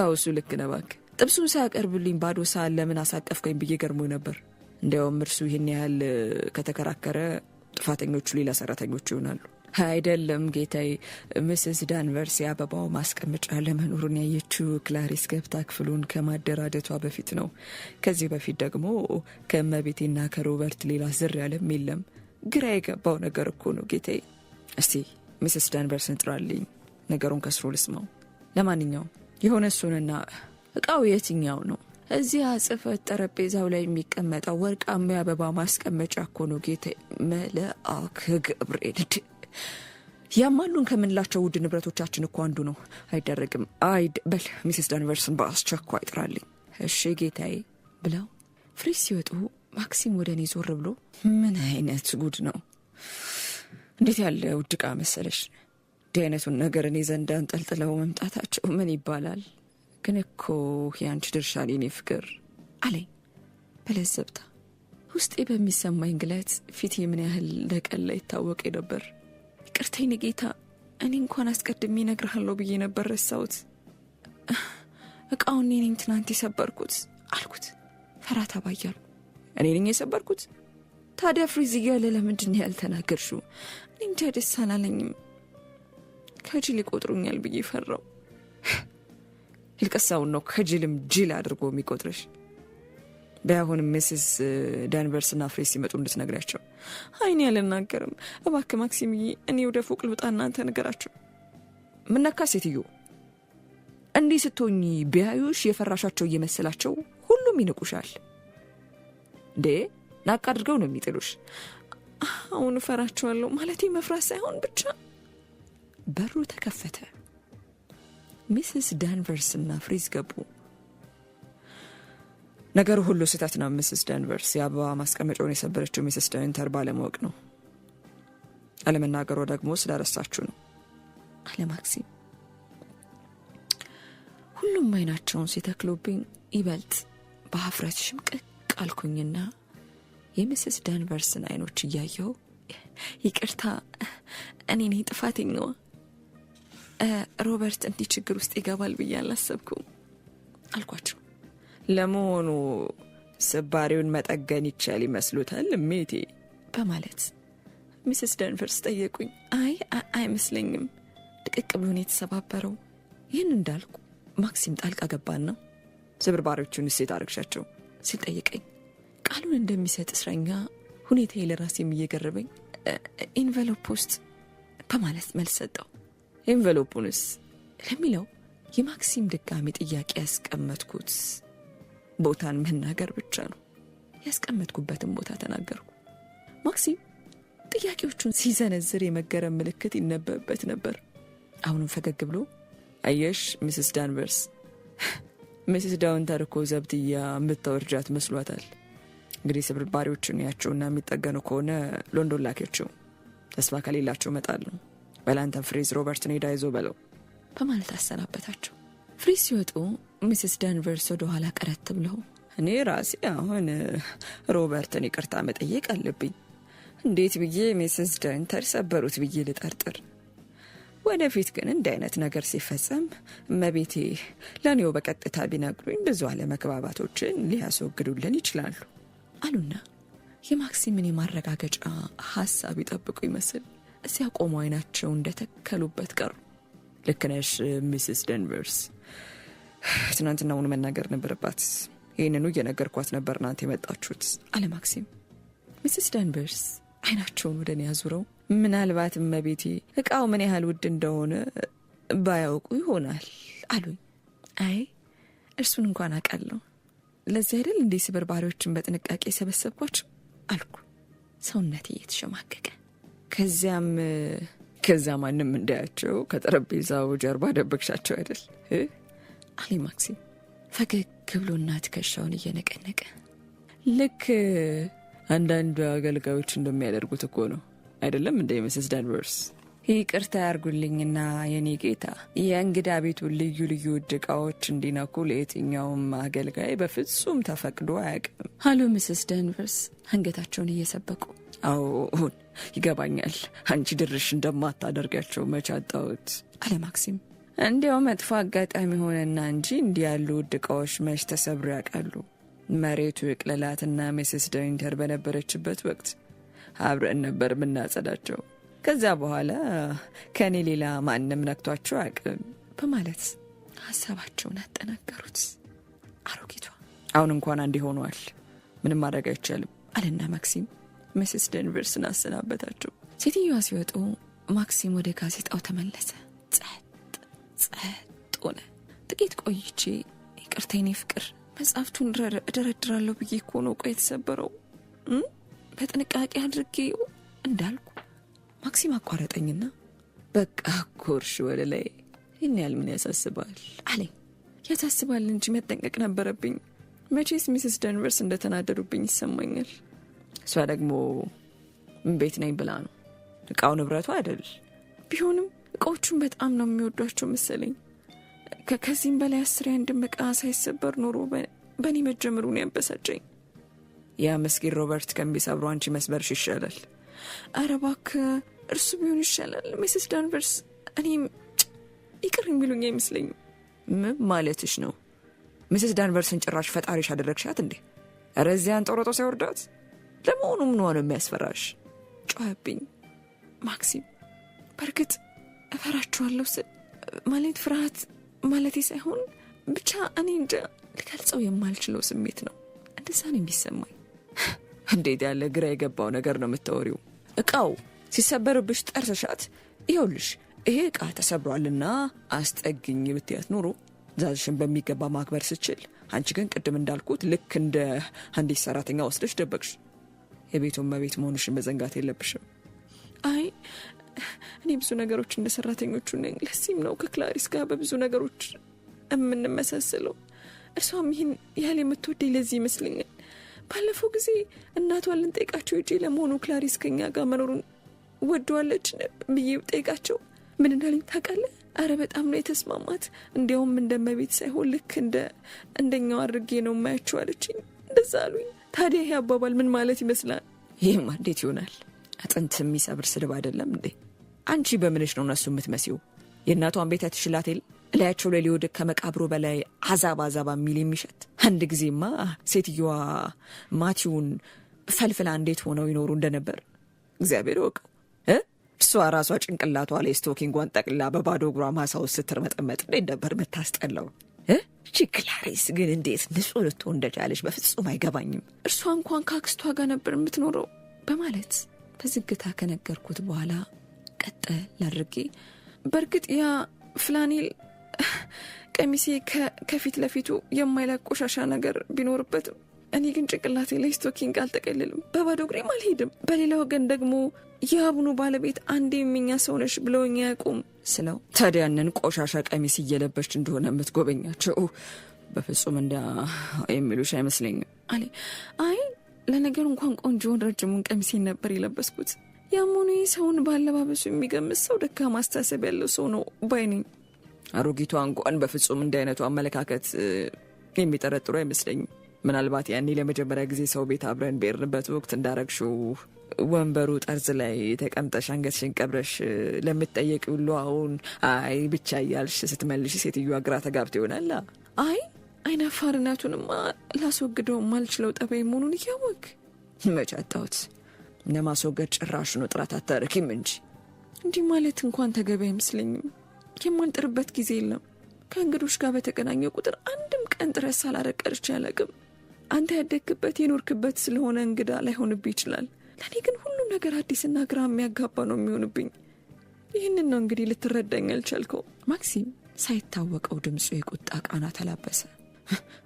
S1: እሱ ልክ ነው እባክህ። ጥብሱን ሳያቀርብልኝ ባዶ ሰዓት ለምን አሳቀፍከኝ ብዬ ገርሞኝ ነበር። እንዲያውም እርሱ ይህን ያህል ከተከራከረ ጥፋተኞቹ ሌላ ሰራተኞቹ ይሆናሉ። አይደለም ጌታዬ፣ ሚስስ ዳንቨርስ የአበባው ማስቀመጫ ለመኖሩን ያየችው ክላሪስ ገብታ ክፍሉን ከማደራጀቷ በፊት ነው። ከዚህ በፊት ደግሞ ከእመቤቴና ከሮበርት ሌላ ዝር ያለም የለም። ግራ የገባው ነገር እኮ ነው ጌታዬ። እስቲ ሚስስ ዳንቨርስን ጥራልኝ፣ ነገሩን ከስሮ ልስማው። ለማንኛውም የሆነ እሱንና እቃው የትኛው ነው? እዚያ ጽፈት ጠረጴዛው ላይ የሚቀመጠው ወርቃማ አበባ ማስቀመጫ እኮ ነው ጌታዬ። መልአክ ገብርኤል ያማሉን ከምንላቸው ውድ ንብረቶቻችን እኮ አንዱ ነው። አይደረግም። በል ሚስስ ዳንቨርስን በአስቸኳይ ጥራልኝ። እሺ ጌታዬ ብለው ፍሬስ ሲወጡ ማክሲም ወደ እኔ ዞር ብሎ ምን አይነት ጉድ ነው? እንዴት ያለ ውድ ዕቃ መሰለሽ? እንዲህ አይነቱን ነገር እኔ ዘንድ አንጠልጥለው መምጣታቸው ምን ይባላል? ግን እኮ ያንቺ ድርሻ የኔ ፍቅር አለኝ በለዘብታ። ውስጤ በሚሰማኝ ግለት ፊቴ ምን ያህል እንደቀላ ይታወቅ ነበር። ይቅርታ የኔ ጌታ፣ እኔ እንኳን አስቀድሜ እነግርሃለሁ ብዬ ነበር ረሳሁት። እቃውን እኔ ነኝ ትናንት የሰበርኩት አልኩት ፈራ ተባ እያሉ። እኔ ነኝ የሰበርኩት? ታዲያ ፍሪዝ እያለ ለምንድን ያልተናገርሽው? እኔ እንጃ ደስ አላለኝም። ከጅል ይቆጥሩኛል ብዬ ፈራው። ይልቀሳውን ነው ከጅልም ጅል አድርጎ የሚቆጥርሽ። በአሁንም ሚስስ ዳንቨርስና ፍሬስ ሲመጡ እንድትነግራቸው። አይኔ ያልናገርም እባክህ ማክሲምዬ፣ እኔ ወደ ፎቅ ልውጣ እናንተ ነገራቸው። ምነካ ሴትዮ? እንዲህ ስትሆኚ ቢያዩሽ የፈራሻቸው እየመሰላቸው ሁሉም ይንቁሻል እንዴ? ናቅ አድርገው ነው የሚጥሉሽ። አሁን እፈራቸዋለሁ ማለቴ መፍራት ሳይሆን ብቻ። በሩ ተከፈተ። ሚስስ ዳንቨርስና ፍሬስ ገቡ። ነገሩ ሁሉ ስህተት ነው ሚስስ ዳንቨርስ። የአበባ ማስቀመጫውን የሰበረችው ሚስስ ዳንተር ባለማወቅ ነው። አለመናገሯ ደግሞ ስላረሳችሁ ነው አለ ማክሲም። ሁሉም አይናቸውን ሲተክሉብኝ ይበልጥ በሀፍረት ሽምቅቅ አልኩኝና የሚስስ ዳንቨርስን አይኖች እያየሁ ይቅርታ እኔ ነኝ ጥፋተኛዋ። ሮበርት እንዲህ ችግር ውስጥ ይገባል ብዬ አላሰብኩም አልኳቸው። ለመሆኑ ስባሪውን መጠገን ይቻል ይመስሉታል እሜቴ? በማለት ሚስስ ዳንቨርስ ጠየቁኝ። አይመስለኝም፣ ድቅቅ ብሎን የተሰባበረው። ይህን እንዳልኩ ማክሲም ጣልቃ ገባና ስብርባሪዎቹን እሴት አረግሻቸው ሲል ጠየቀኝ። ቃሉን እንደሚሰጥ እስረኛ ሁኔታዬ ለራሴም እየገረበኝ ኢንቨሎፕ ውስጥ በማለት መልስ ሰጠው። ኢንቨሎፑንስ ለሚለው የማክሲም ድጋሚ ጥያቄ ያስቀመጥኩት ቦታን መናገር ብቻ ነው። ያስቀመጥኩበትን ቦታ ተናገርኩ። ማክሲም ጥያቄዎቹን ሲዘነዝር የመገረም ምልክት ይነበብበት ነበር። አሁንም ፈገግ ብሎ አየሽ ሚስስ ዳንቨርስ፣ ሚስስ ዳውንተር እኮ ዘብትያ የምታወርጃት መስሏታል። እንግዲህ ስብርባሪዎችን ያቸውና የሚጠገኑ ከሆነ ሎንዶን ላኪያቸው። ተስፋ ከሌላቸው እመጣለሁ። በላንተን ፍሬዝ ሮበርትን ሄዳ ይዞ በለው በማለት አሰናበታቸው። ፍሬዝ ሲወጡ ሚስስ ዳንቨርስ ወደ ኋላ ቀረት ብለው እኔ ራሴ አሁን ሮበርትን ይቅርታ መጠየቅ አለብኝ። እንዴት ብዬ ሚስስ ዳንተር ሰበሩት ብዬ ልጠርጥር? ወደፊት ግን እንዲህ አይነት ነገር ሲፈጸም እመቤቴ ለኔው በቀጥታ ቢነግሩኝ ብዙ አለመግባባቶችን ሊያስወግዱልን ይችላሉ አሉና የማክሲምን የማረጋገጫ ሐሳብ ይጠብቁ ይመስል እዚያ ቆመው አይናቸው እንደተከሉበት ቀሩ። ልክ ነሽ ሚስስ ዳንቨርስ፣ ትናንትናውን መናገር ነበረባት። ይህንኑ እየነገርኳት ነበር እናንተ የመጣችሁት አለ ማክሲም። ሚስስ ዳንቨርስ አይናቸውን ወደ እኔ አዙረው ምናልባት እመቤቴ እቃው ምን ያህል ውድ እንደሆነ ባያውቁ ይሆናል አሉኝ። አይ እርሱን እንኳን አውቃለሁ። ለዚህ አይደል እንዴ ስብርባሪዎችን በጥንቃቄ ሰበሰብኳቸው አልኩ ሰውነቴ እየተሸማቀቀ። ከዚያ ማንም እንዳያቸው ከጠረጴዛው ጀርባ ደበቅሻቸው አይደል አለ ማክሲም ፈገግ ብሎና ትከሻውን እየነቀነቀ። ልክ አንዳንድ አገልጋዮች እንደሚያደርጉት እኮ ነው አይደለም እንደ ሚስስ ዳንቨርስ? ይቅርታ ያርጉልኝና የኔ ጌታ የእንግዳ ቤቱ ልዩ ልዩ ዕቃዎች እንዲነኩ ለየትኛውም አገልጋይ በፍጹም ተፈቅዶ አያውቅም አሉ ሚስስ ዳንቨርስ አንገታቸውን እየሰበቁ። አዎ ይገባኛል፣ አንቺ ድርሽ እንደማታደርጋቸው መቻጣውት አለ ማክሲም። እንዲያው መጥፎ አጋጣሚ ሆነና እንጂ እንዲህ ያሉ ዕቃዎች መች ተሰብሮ ያውቃሉ? መሬቱ ይቅለላትና ሚስስ ዳንተር በነበረችበት ወቅት አብረን ነበር ምናጸዳቸው። ከዛ በኋላ ከኔ ሌላ ማንም ነክቷቸው አያውቅም በማለት ሐሳባቸውን አጠናከሩት። አሮጊቷ አሁን እንኳን አንድ ሆኗል፣ ምንም ማድረግ አይቻልም አለና ማክሲም ሚስስ ዳንቨርስን አሰናበታቸው። ሴትዮዋ ሲወጡ ማክሲም ወደ ጋዜጣው ተመለሰ። ጸጥ ሆነ። ጥቂት ቆይቼ ይቅርታ የኔ ፍቅር መጽሐፍቱን እደረድራለሁ ብዬ እኮ ነው ቆይ የተሰበረው በጥንቃቄ አድርጌው እንዳልኩ። ማክሲም አቋረጠኝና በቃ ኮርሽ ወደ ላይ ይህን ያህል ምን ያሳስባል አለኝ። ያሳስባል እንጂ መጠንቀቅ ነበረብኝ። መቼስ ሚስስ ደንቨርስ እንደተናደዱብኝ ይሰማኛል። እሷ ደግሞ ቤት ነኝ ብላ ነው፣ እቃው ንብረቱ አይደል። ቢሆንም እቃዎቹን በጣም ነው የሚወዷቸው መሰለኝ። ከዚህም በላይ 10 አንድም እቃ ሳይሰበር ኖሮ በእኔ መጀመሩን ያበሳጨኝ። ያ መስኪን ሮበርት ከሚሰብሩ አንቺ መስበርሽ ይሻላል። ኧረ እባክህ እርሱ ቢሆን ይሻላል ሚስስ ዳንቨርስ። እኔም ይቅር የሚሉኝ አይመስለኝም። ምን ማለትሽ ነው? ሚስስ ዳንቨርስን ጭራሽ ፈጣሪሽ አደረግሻት እንዴ? ኧረ እዚያን ጦሮጦ ሲያወርዳት። ለመሆኑ ምን ሆነ የሚያስፈራሽ? ጮኸብኝ ማክሲም። በእርግጥ እፈራችኋለሁ ስል ማለት ፍርሃት ማለቴ ሳይሆን ብቻ እኔ እንጃ ልገልጸው የማልችለው ስሜት ነው። እንደዛ ነው የሚሰማኝ። እንዴት ያለ ግራ የገባው ነገር ነው የምታወሪው? እቃው ሲሰበርብሽ ጠርሰሻት ይኸውልሽ ይሄ እቃ ተሰብሯልና አስጠግኝ ብትያት ኖሮ ዛዝሽን በሚገባ ማክበር ስችል፣ አንቺ ግን ቅድም እንዳልኩት ልክ እንደ አንዲት ሰራተኛ ወስደሽ ደበቅሽ። የቤቱን መቤት መሆንሽን መዘንጋት የለብሽም። አይ እኔ ብዙ ነገሮች እንደ ሰራተኞቹ ነኝ። ለዚህም ነው ከክላሪስ ጋር በብዙ ነገሮች የምንመሳሰለው። እርሷም ይህን ያህል የምትወደኝ ለዚህ ይመስለኛል። ባለፈው ጊዜ እናቷን ልንጠይቃቸው ሄጄ ለመሆኑ ክላሪስ ከኛ ጋር መኖሩን ወደዋለች ብዬ ጠይቃቸው ምን እንዳለኝ ታውቃለህ? አረ በጣም ነው የተስማማት። እንዲያውም እንደመቤት ሳይሆን ልክ እንደኛው አድርጌ ነው የማያቸው አለችኝ። እንደዛ አሉኝ። ታዲያ ይሄ አባባል ምን ማለት ይመስላል? ይህማ እንዴት ይሆናል? አጥንት የሚሰብር ስድብ አይደለም እንዴ? አንቺ በምንሽ ነው እነሱ የምትመሲው? የእናቷን ቤት ያትሽላት የለ እላያቸው ላይ ሊወድቅ ከመቃብሩ በላይ አዛባ የሚል የሚሸት። አንድ ጊዜማ ሴትዮዋ ማቲውን ፈልፍላ እንዴት ሆነው ይኖሩ እንደነበር እግዚአብሔር ይወቀው። እሷ ራሷ ጭንቅላቷ ላይ ስቶኪንጓን ጠቅላ በባዶ እግሯ ማሳ ውስጥ ስትርመጠመጥ እንዴት ነበር የምታስጠላው። እቺ ክላሪስ ግን እንዴት ንጹህ ልትሆን እንደቻለች በፍጹም አይገባኝም። እርሷ እንኳን ከአክስቷ ጋር ነበር የምትኖረው በማለት በዝግታ ከነገርኩት በኋላ ቀጠል አድርጌ በእርግጥ ያ ፍላኔል ቀሚሴ ከፊት ለፊቱ የማይላቅ ቆሻሻ ነገር ቢኖርበትም እኔ ግን ጭንቅላቴ ላይ ስቶኪንግ አልጠቀልልም፣ በባዶ እግሬም አልሄድም። በሌላ ወገን ደግሞ የአቡኑ ባለቤት አንዴ የሚኛ ሰውነሽ ብለውኝ ያቁም ስለው ታዲያ ያንን ቆሻሻ ቀሚስ እየለበሽ እንደሆነ የምትጎበኛቸው በፍጹም እንዳ የሚሉሽ አይመስለኝም አለ። አይ ለነገሩ እንኳን ቆንጆውን ረጅሙን ቀሚሴን ነበር የለበስኩት። ያሙኑ ሰውን ባለባበሱ የሚገምት ሰው ደካማ አስተሳሰብ ያለው ሰው ነው ባይነኝ። አሮጊቷ እንኳን በፍጹም እንዲህ አይነቱ አመለካከት የሚጠረጥሩ አይመስለኝም። ምናልባት ያኔ ለመጀመሪያ ጊዜ ሰው ቤት አብረን በሄድንበት ወቅት እንዳረግሽው ወንበሩ ጠርዝ ላይ ተቀምጠሽ አንገትሽን ቀብረሽ ለምትጠየቂ ሁሉ አሁን አይ ብቻ እያልሽ ስትመልሽ ሴትዮዋ ግራ ተጋብቶ ይሆናል። አይ አይናፋርነቱንማ ላስወግደው ማልችለው ጠባይ መሆኑን እያወቅ መች አጣሁት። ለማስወገድ ጭራሽ ነው ጥረት አታረኪም እንጂ እንዲህ ማለት እንኳን ተገቢ አይመስለኝም። የማንጥርበት ጊዜ የለም። ከእንግዶች ጋር በተገናኘ ቁጥር አንድም ቀን ጥረት ሳላረቀርች ያለቅም። አንተ ያደግክበት የኖርክበት ስለሆነ እንግዳ ላይሆንብህ ይችላል። ለእኔ ግን ሁሉም ነገር አዲስና ግራ የሚያጋባ ነው የሚሆንብኝ። ይህንን ነው እንግዲህ ልትረዳኝ አልቻልከው። ማክሲም ሳይታወቀው ድምፁ የቁጣ ቃና ተላበሰ።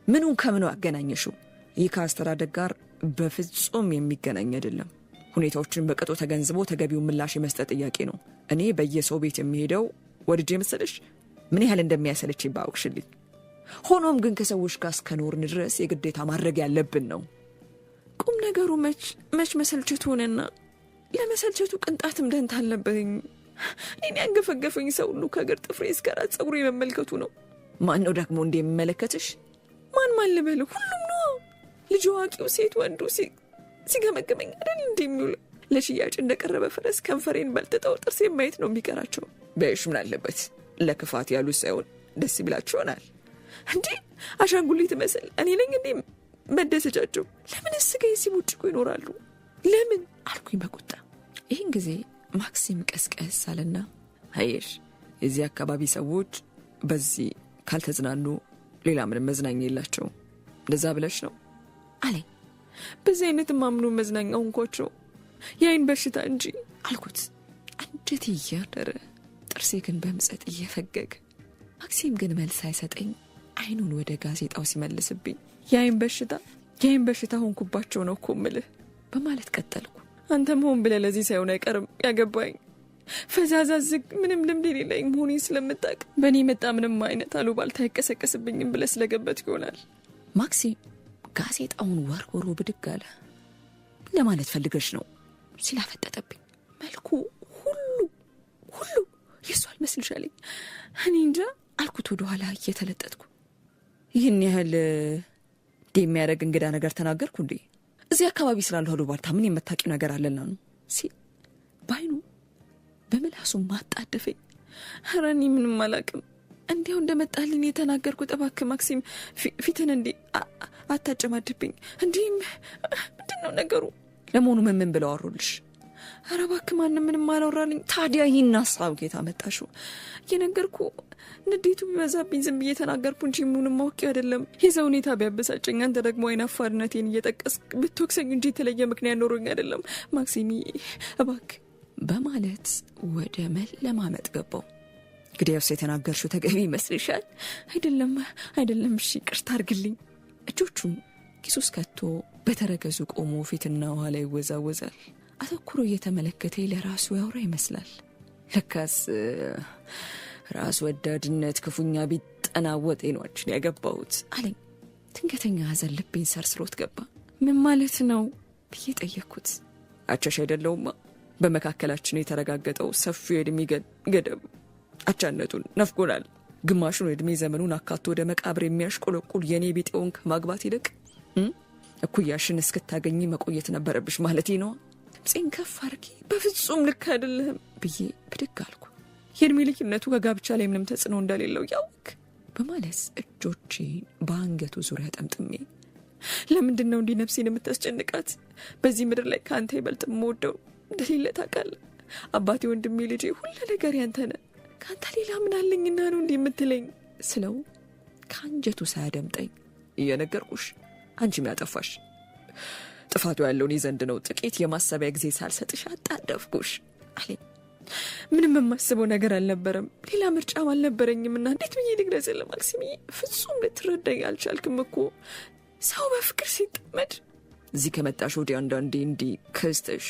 S1: ምኑን ከምኑ አገናኘሽው? ይህ ከአስተዳደግ ጋር በፍጹም የሚገናኝ አይደለም። ሁኔታዎችን በቅጡ ተገንዝቦ ተገቢውን ምላሽ የመስጠት ጥያቄ ነው። እኔ በየሰው ቤት የሚሄደው ወድጄ መሰለሽ ምን ያህል እንደሚያሰለች ባውቅሽልኝ። ሆኖም ግን ከሰዎች ጋር እስከኖርን ድረስ የግዴታ ማድረግ ያለብን ነው። ቁም ነገሩ መች መሰልቸቱ ሆነና ለመሰልቸቱ ቅንጣትም ደንታ አልነበረኝ። እኔን ያንገፈገፈኝ ሰው ሁሉ ከእግር ጥፍሬ እስከ ራስ ፀጉሬ መመልከቱ ነው። ማን ነው ደግሞ እንደ የሚመለከትሽ? ማን ልበል? ሁሉም ነው። ልጅ አዋቂው፣ ሴት ወንዱ ሲገመገመኝ አይደል እንደሚውል ለሽያጭ እንደቀረበ ፈረስ ከንፈሬን በልጥጠው ጥርሴ ማየት ነው የሚቀራቸው። በእሽ ምን አለበት? ለክፋት ያሉት ሳይሆን ደስ ይብላችሁ ይሆናል እንዴ? አሻንጉሊት መስል እኔ ነኝ እንዴ መደሰቻቸው? ለምን ስጋዬ ሲቦጭቁ ይኖራሉ? ለምን አልኩኝ በቁጣ። ይህን ጊዜ ማክሲም ቀስቀስ አለና አየሽ የዚህ አካባቢ ሰዎች በዚህ ካልተዝናኑ ሌላ ምንም መዝናኛ የላቸው። እንደዛ ብለሽ ነው አለኝ። በዚህ አይነት ማምኑ መዝናኛው እንኳቸው የአይን በሽታ እንጂ አልኩት። አንጀቴ እያደረ ጥርሴ ግን በምጸት እየፈገግ። ማክሲም ግን መልስ አይሰጠኝ። አይኑን ወደ ጋዜጣው ሲመልስብኝ የአይን በሽታ ሆንኩባቸው ነው እኮ እምልህ በማለት ቀጠልኩ። አንተም ሆን ብለህ ለዚህ ሳይሆን አይቀርም ያገባኝ ፈዛዛ ዝግ ምንም ልምድ የሌለኝ መሆኔን ስለምታውቅ በእኔ መጣ ምንም አይነት አሉባልታ አይቀሰቀስብኝም ብለህ ስለገበት ይሆናል። ማክሲም ጋዜጣውን ወርውሮ ብድግ አለ። ለማለት ፈልገሽ ነው ሲላፈጠጠብኝ መልኩ ሁሉ የሱ አልመስልሻለኝ። እኔ እንጃ አልኩት ወደ ኋላ እየተለጠጥኩ። ይህን ያህል የሚያደርግ እንግዳ ነገር ተናገርኩ እንዴ? እዚህ አካባቢ ስላለው አሉባልታ ምን የምታውቂው ነገር አለና ነው ሲል ባይኑ በምላሱ ማጣደፈኝ። ኧረ እኔ ምንም አላውቅም እንዲያው እንደመጣልኝ የተናገርኩት። እባክህ ማክሲም ፊትን እንዴ አታጨማድብኝ። እንዲህ ምንድነው ነገሩ? ለመሆኑ ምን ብለው አወሩልሽ? ኧረ እባክህ ማንም ምንም አላወራልኝ። ታዲያ ይህን ሀሳብ ከየት አመጣሽው? እየነገርኩ ንዴቱ ቢበዛብኝ ዝም ብዬ ተናገርኩ እንጂ ምንም አውቄው አይደለም። የሰው ሁኔታ ቢያበሳጨኝ አንተ ደግሞ አይናፋርነቴን እየጠቀስክ ብትወቅሰኝ እንጂ የተለየ ምክንያት ኖሮኝ አይደለም ማክሲሚ እባክህ በማለት ወደ መለማመጥ ገባው። እንግዲያውስ የተናገርሽው ተገቢ ይመስልሻል? አይደለም እሺ ይቅርታ አድርግልኝ። እጆቹን ኪሱ ውስጥ ከቶ በተረገዙ ቆሞ ፊትና ኋላ ይወዛወዛል። አተኩሮ እየተመለከተ ለራሱ ያወራ ይመስላል። ለካስ ራስ ወዳድነት ክፉኛ ቢጠናወጥ ነው ያገባሁት አለኝ። ድንገተኛ ሐዘን ልቤን ሰርስሮት ገባ። ምን ማለት ነው ብዬ ጠየቅኩት። አቻሽ አይደለውማ በመካከላችን የተረጋገጠው ሰፊው የዕድሜ ገደብ አቻነቱን ነፍጎናል። ግማሹን የዕድሜ ዘመኑን አካቶ ወደ መቃብር የሚያሽቆለቁል የኔ ቢጤውን ከማግባት ይልቅ እኩያሽን እስክታገኝ መቆየት ነበረብሽ ማለቴ ነው። ድምፄን ከፍ አድርጌ በፍጹም ልክ አይደለም ብዬ ብድግ አልኩ። የዕድሜ ልዩነቱ ከጋብቻ ላይ ምንም ተጽዕኖ እንደሌለው ያውቅ በማለት እጆቼን በአንገቱ ዙሪያ ጠምጥሜ ለምንድን ነው እንዲህ ነፍሴን የምታስጨንቃት? በዚህ ምድር ላይ ከአንተ ይበልጥ የምወደው እንደሌለ ታውቃለህ። አባቴ፣ ወንድሜ፣ ልጄ ሁሉ ነገር ያንተ ነህ። ከአንተ ሌላ ምን አለኝና ነው እንዲህ የምትለኝ ስለው ከአንጀቱ ሳያደምጠኝ እየነገርኩሽ አንቺም ያጠፋሽ ጥፋቱ ያለው እኔ ዘንድ ነው። ጥቂት የማሰቢያ ጊዜ ሳልሰጥሽ አጣደፍኩሽ አለኝ። ምንም የማስበው ነገር አልነበረም፣ ሌላ ምርጫም አልነበረኝምና እንዴት ብዬ ልግለጽልህ ማክሲሚ? ፍጹም ልትረዳኝ አልቻልክም እኮ። ሰው በፍቅር ሲጠመድ እዚህ ከመጣሽ ወዲያ አንዳንዴ እንዲህ ከስተሽ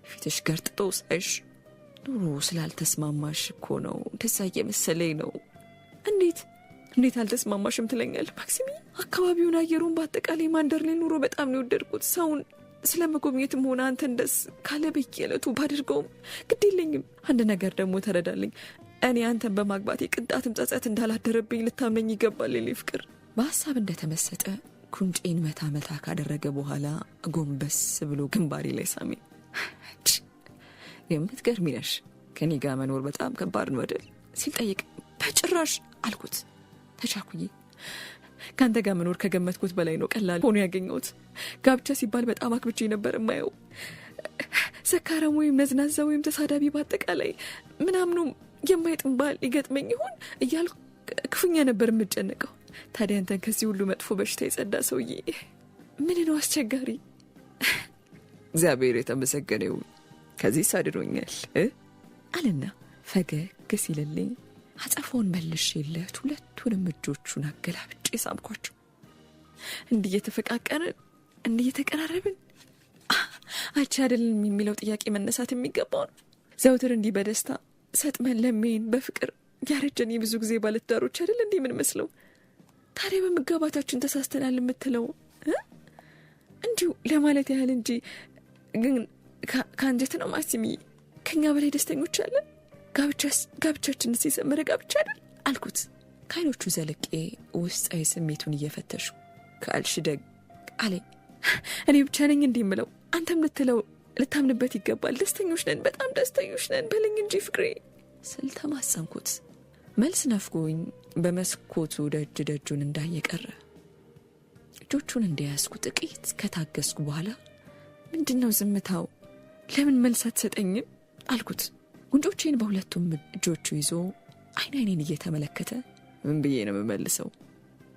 S1: ፊትሽ ገርጥጦ ሳይሽ ኑሮ ስላልተስማማሽ እኮ ነው እንደዛ እየመሰለኝ ነው። እንዴት አልተስማማሽም ትለኛለህ ማክሲሚ? አካባቢውን፣ አየሩን፣ በአጠቃላይ ማንደር ላይ ኑሮ በጣም ነው የወደድኩት። ሰውን ስለ መጎብኘትም ሆነ አንተን ደስ ካለ በየዕለቱ ባደርገውም ግድ የለኝም። አንድ ነገር ደግሞ ተረዳልኝ። እኔ አንተን በማግባቴ ቅንጣትም ጸጸት እንዳላደረብኝ ልታመኝ ይገባል። ሌሊ ፍቅር በሀሳብ እንደተመሰጠ ኩንጬን መታ ካደረገ በኋላ ጎንበስ ብሎ ግንባሬ ላይ ሳሜ። የምትገርሚ ነሽ፣ ከኔ ጋር መኖር በጣም ከባድ ነው አይደል ሲል ጠይቅ። በጭራሽ አልኩት ተቻኩዬ። ከአንተ ጋር መኖር ከገመትኩት በላይ ነው ቀላል ሆኖ ያገኘሁት። ጋብቻ ሲባል በጣም አክብቼ ነበር የማየው። ሰካራም ወይም ነዝናዛ ወይም ተሳዳቢ፣ በአጠቃላይ ምናምኑም የማይጥም ባል ይገጥመኝ ይሆን እያልኩ ክፉኛ ነበር የምጨነቀው። ታዲያ አንተን ከዚህ ሁሉ መጥፎ በሽታ የጸዳ ሰውዬ ምን ነው አስቸጋሪ? እግዚአብሔር የተመሰገነ ይሁን ከዚህ ሳድሮኛል አለና ፈገግ ሲልልኝ አጸፋውን መልሼለት ሁለቱንም እጆቹን አገላብጬ ሳምኳቸው። እንዲህ እየተፈቃቀርን እንዲህ እየተቀራረብን አቻ አይደለም የሚለው ጥያቄ መነሳት የሚገባው ነው። ዘውትር እንዲህ በደስታ ሰጥመን ለሜን በፍቅር ያረጀን የብዙ ጊዜ ባለትዳሮች አይደል እንዲህ ምን መስለው? ታዲያ በመጋባታችን ተሳስተናል የምትለው እንዲሁ ለማለት ያህል እንጂ ግን ከአንጀት ነው ማክሲሚ። ከኛ በላይ ደስተኞች አለን። ጋብቻችን ሲሰመረ ጋብቻ አይደል አልኩት ከዓይኖቹ ዘለቄ ውስጣዊ ስሜቱን እየፈተሹ። ካልሽ ደግ አለኝ። እኔ ብቻ ነኝ እንዲህ የምለው? አንተም ልታምንበት ይገባል። ደስተኞች ነን፣ በጣም ደስተኞች ነን በለኝ እንጂ ፍቅሬ ስል ተማጸንኩት። መልስ ነፍጎኝ በመስኮቱ ደጁን እንዳየቀረ እጆቹን እንደያዝኩ ጥቂት ከታገስኩ በኋላ ምንድነው ዝምታው? ለምን መልስ አትሰጠኝም አልኩት። ጉንጮቼን በሁለቱም እጆቹ ይዞ አይኔን እየተመለከተ ምን ብዬ ነው የምመልሰው?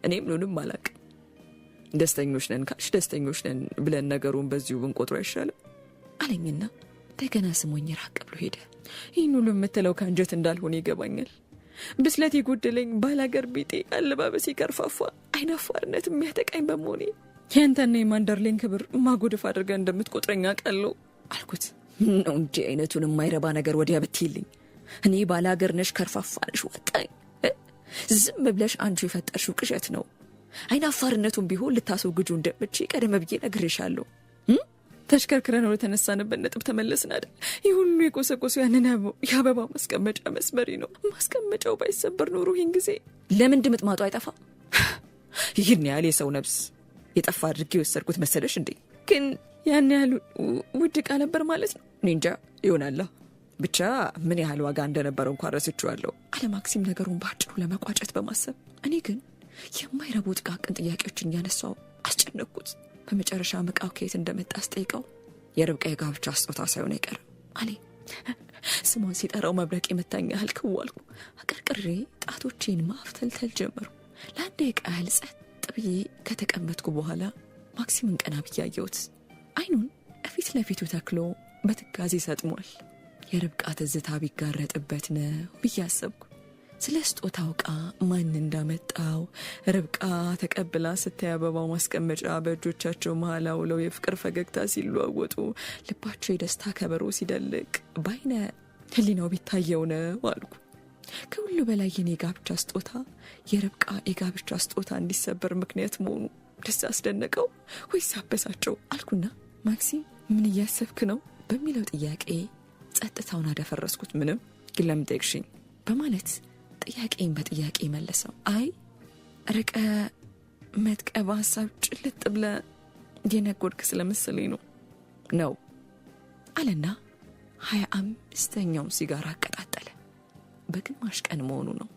S1: እኔም ምንም አላቅም። ደስተኞች ነን ካልሽ ደስተኞች ነን ብለን ነገሩን በዚሁ ብንቆጥሮ አይሻልም አለኝና እንደገና ስሞኝ ራቅ ብሎ ሄደ። ይህን ሁሉ የምትለው ከአንጀት እንዳልሆነ ይገባኛል። ብስለት የጎደለኝ ባላገር ቢጤ አለባበሴ ከርፋፋ አይናፋርነት የሚያጠቃኝ በመሆኔ ያንተና የማንደርሌን ክብር ማጎደፍ አድርገህ እንደምትቆጥረኝ አውቃለሁ አልኩት። ነው እንጂ አይነቱን የማይረባ ነገር ወዲያ ብትይልኝ እኔ ባላገር ነሽ ከርፋፋ ነሽ ወጣኝ። ዝም ብለሽ አንቺ የፈጠርሽው ቅዠት ነው። አይናፋርነቱን ቢሆን ልታስወግጁ እንደምትችይ ቀደም ብዬ ነግሬሻለሁ። ተሽከርክረን ወደ ተነሳንበት ነጥብ ተመለስን አይደል? ይህ ሁሉ የቆሰቆሱ ያንን የአበባ ማስቀመጫ መስመሪ ነው። ማስቀመጫው ባይሰበር ኖሮ ይህን ጊዜ ለምን ድምጥማጡ አይጠፋም? ይህን ያህል የሰው ነብስ የጠፋ አድርጌ የወሰድኩት መሰለሽ እንዴ? ግን ያን ያህል ውድ ዕቃ ነበር ማለት ነው? እኔ እንጃ ይሆናላ። ብቻ ምን ያህል ዋጋ እንደነበረው እንኳን ረስቼዋለሁ አለ ማክሲም ነገሩን በአጭሩ ለመቋጨት በማሰብ። እኔ ግን የማይረቡ ጥቃቅን ጥያቄዎችን እያነሳው አስጨነቅኩት። በመጨረሻ ዕቃው ከየት እንደመጣ አስጠይቀው የርብቃ የጋብቻ ስጦታ ሳይሆን አይቀርም አለ። ስሟን ሲጠራው መብረቅ የመታኝ ያህል ክዋልኩ። አቀርቅሬ ጣቶቼን ማፍተልተል ጀመሩ። ለአንድ ደቂቃ ያህል ጸጥ ብዬ ከተቀመጥኩ በኋላ ማክሲምን ቀና ብዬ አየሁት። አይኑን ፊት ለፊቱ ተክሎ በትካዜ ሰጥሟል። የርብቃ ትዝታ ቢጋረጥበት ነው ብዬ አሰብኩ። ስለ ስጦታው ዕቃ ማን እንዳመጣው ርብቃ ተቀብላ ስታይ አበባው ማስቀመጫ በእጆቻቸው መሃል አውለው የፍቅር ፈገግታ ሲለዋወጡ ልባቸው የደስታ ከበሮ ሲደልቅ ባይነ ህሊናው ቢታየው ነው አልኩ። ከሁሉ በላይ የኔ ጋብቻ ስጦታ የርብቃ የጋብቻ ስጦታ እንዲሰበር ምክንያት መሆኑ ደስ አስደነቀው ወይስ አበሳጨው አልኩና ማክሲም ምን እያሰብክ ነው በሚለው ጥያቄ ጸጥታውን አደፈረስኩት። ምንም ግን ለምን ጠየቅሽኝ በማለት ጥያቄን በጥያቄ መለሰው። አይ ርቀ መጥቀ በሀሳብ ጭልጥ ብለ የነጎድክ ስለመሰለኝ ነው አለና 25ኛውን ሲጋራ አቀጣጠለ። በግማሽ ቀን መሆኑ ነው።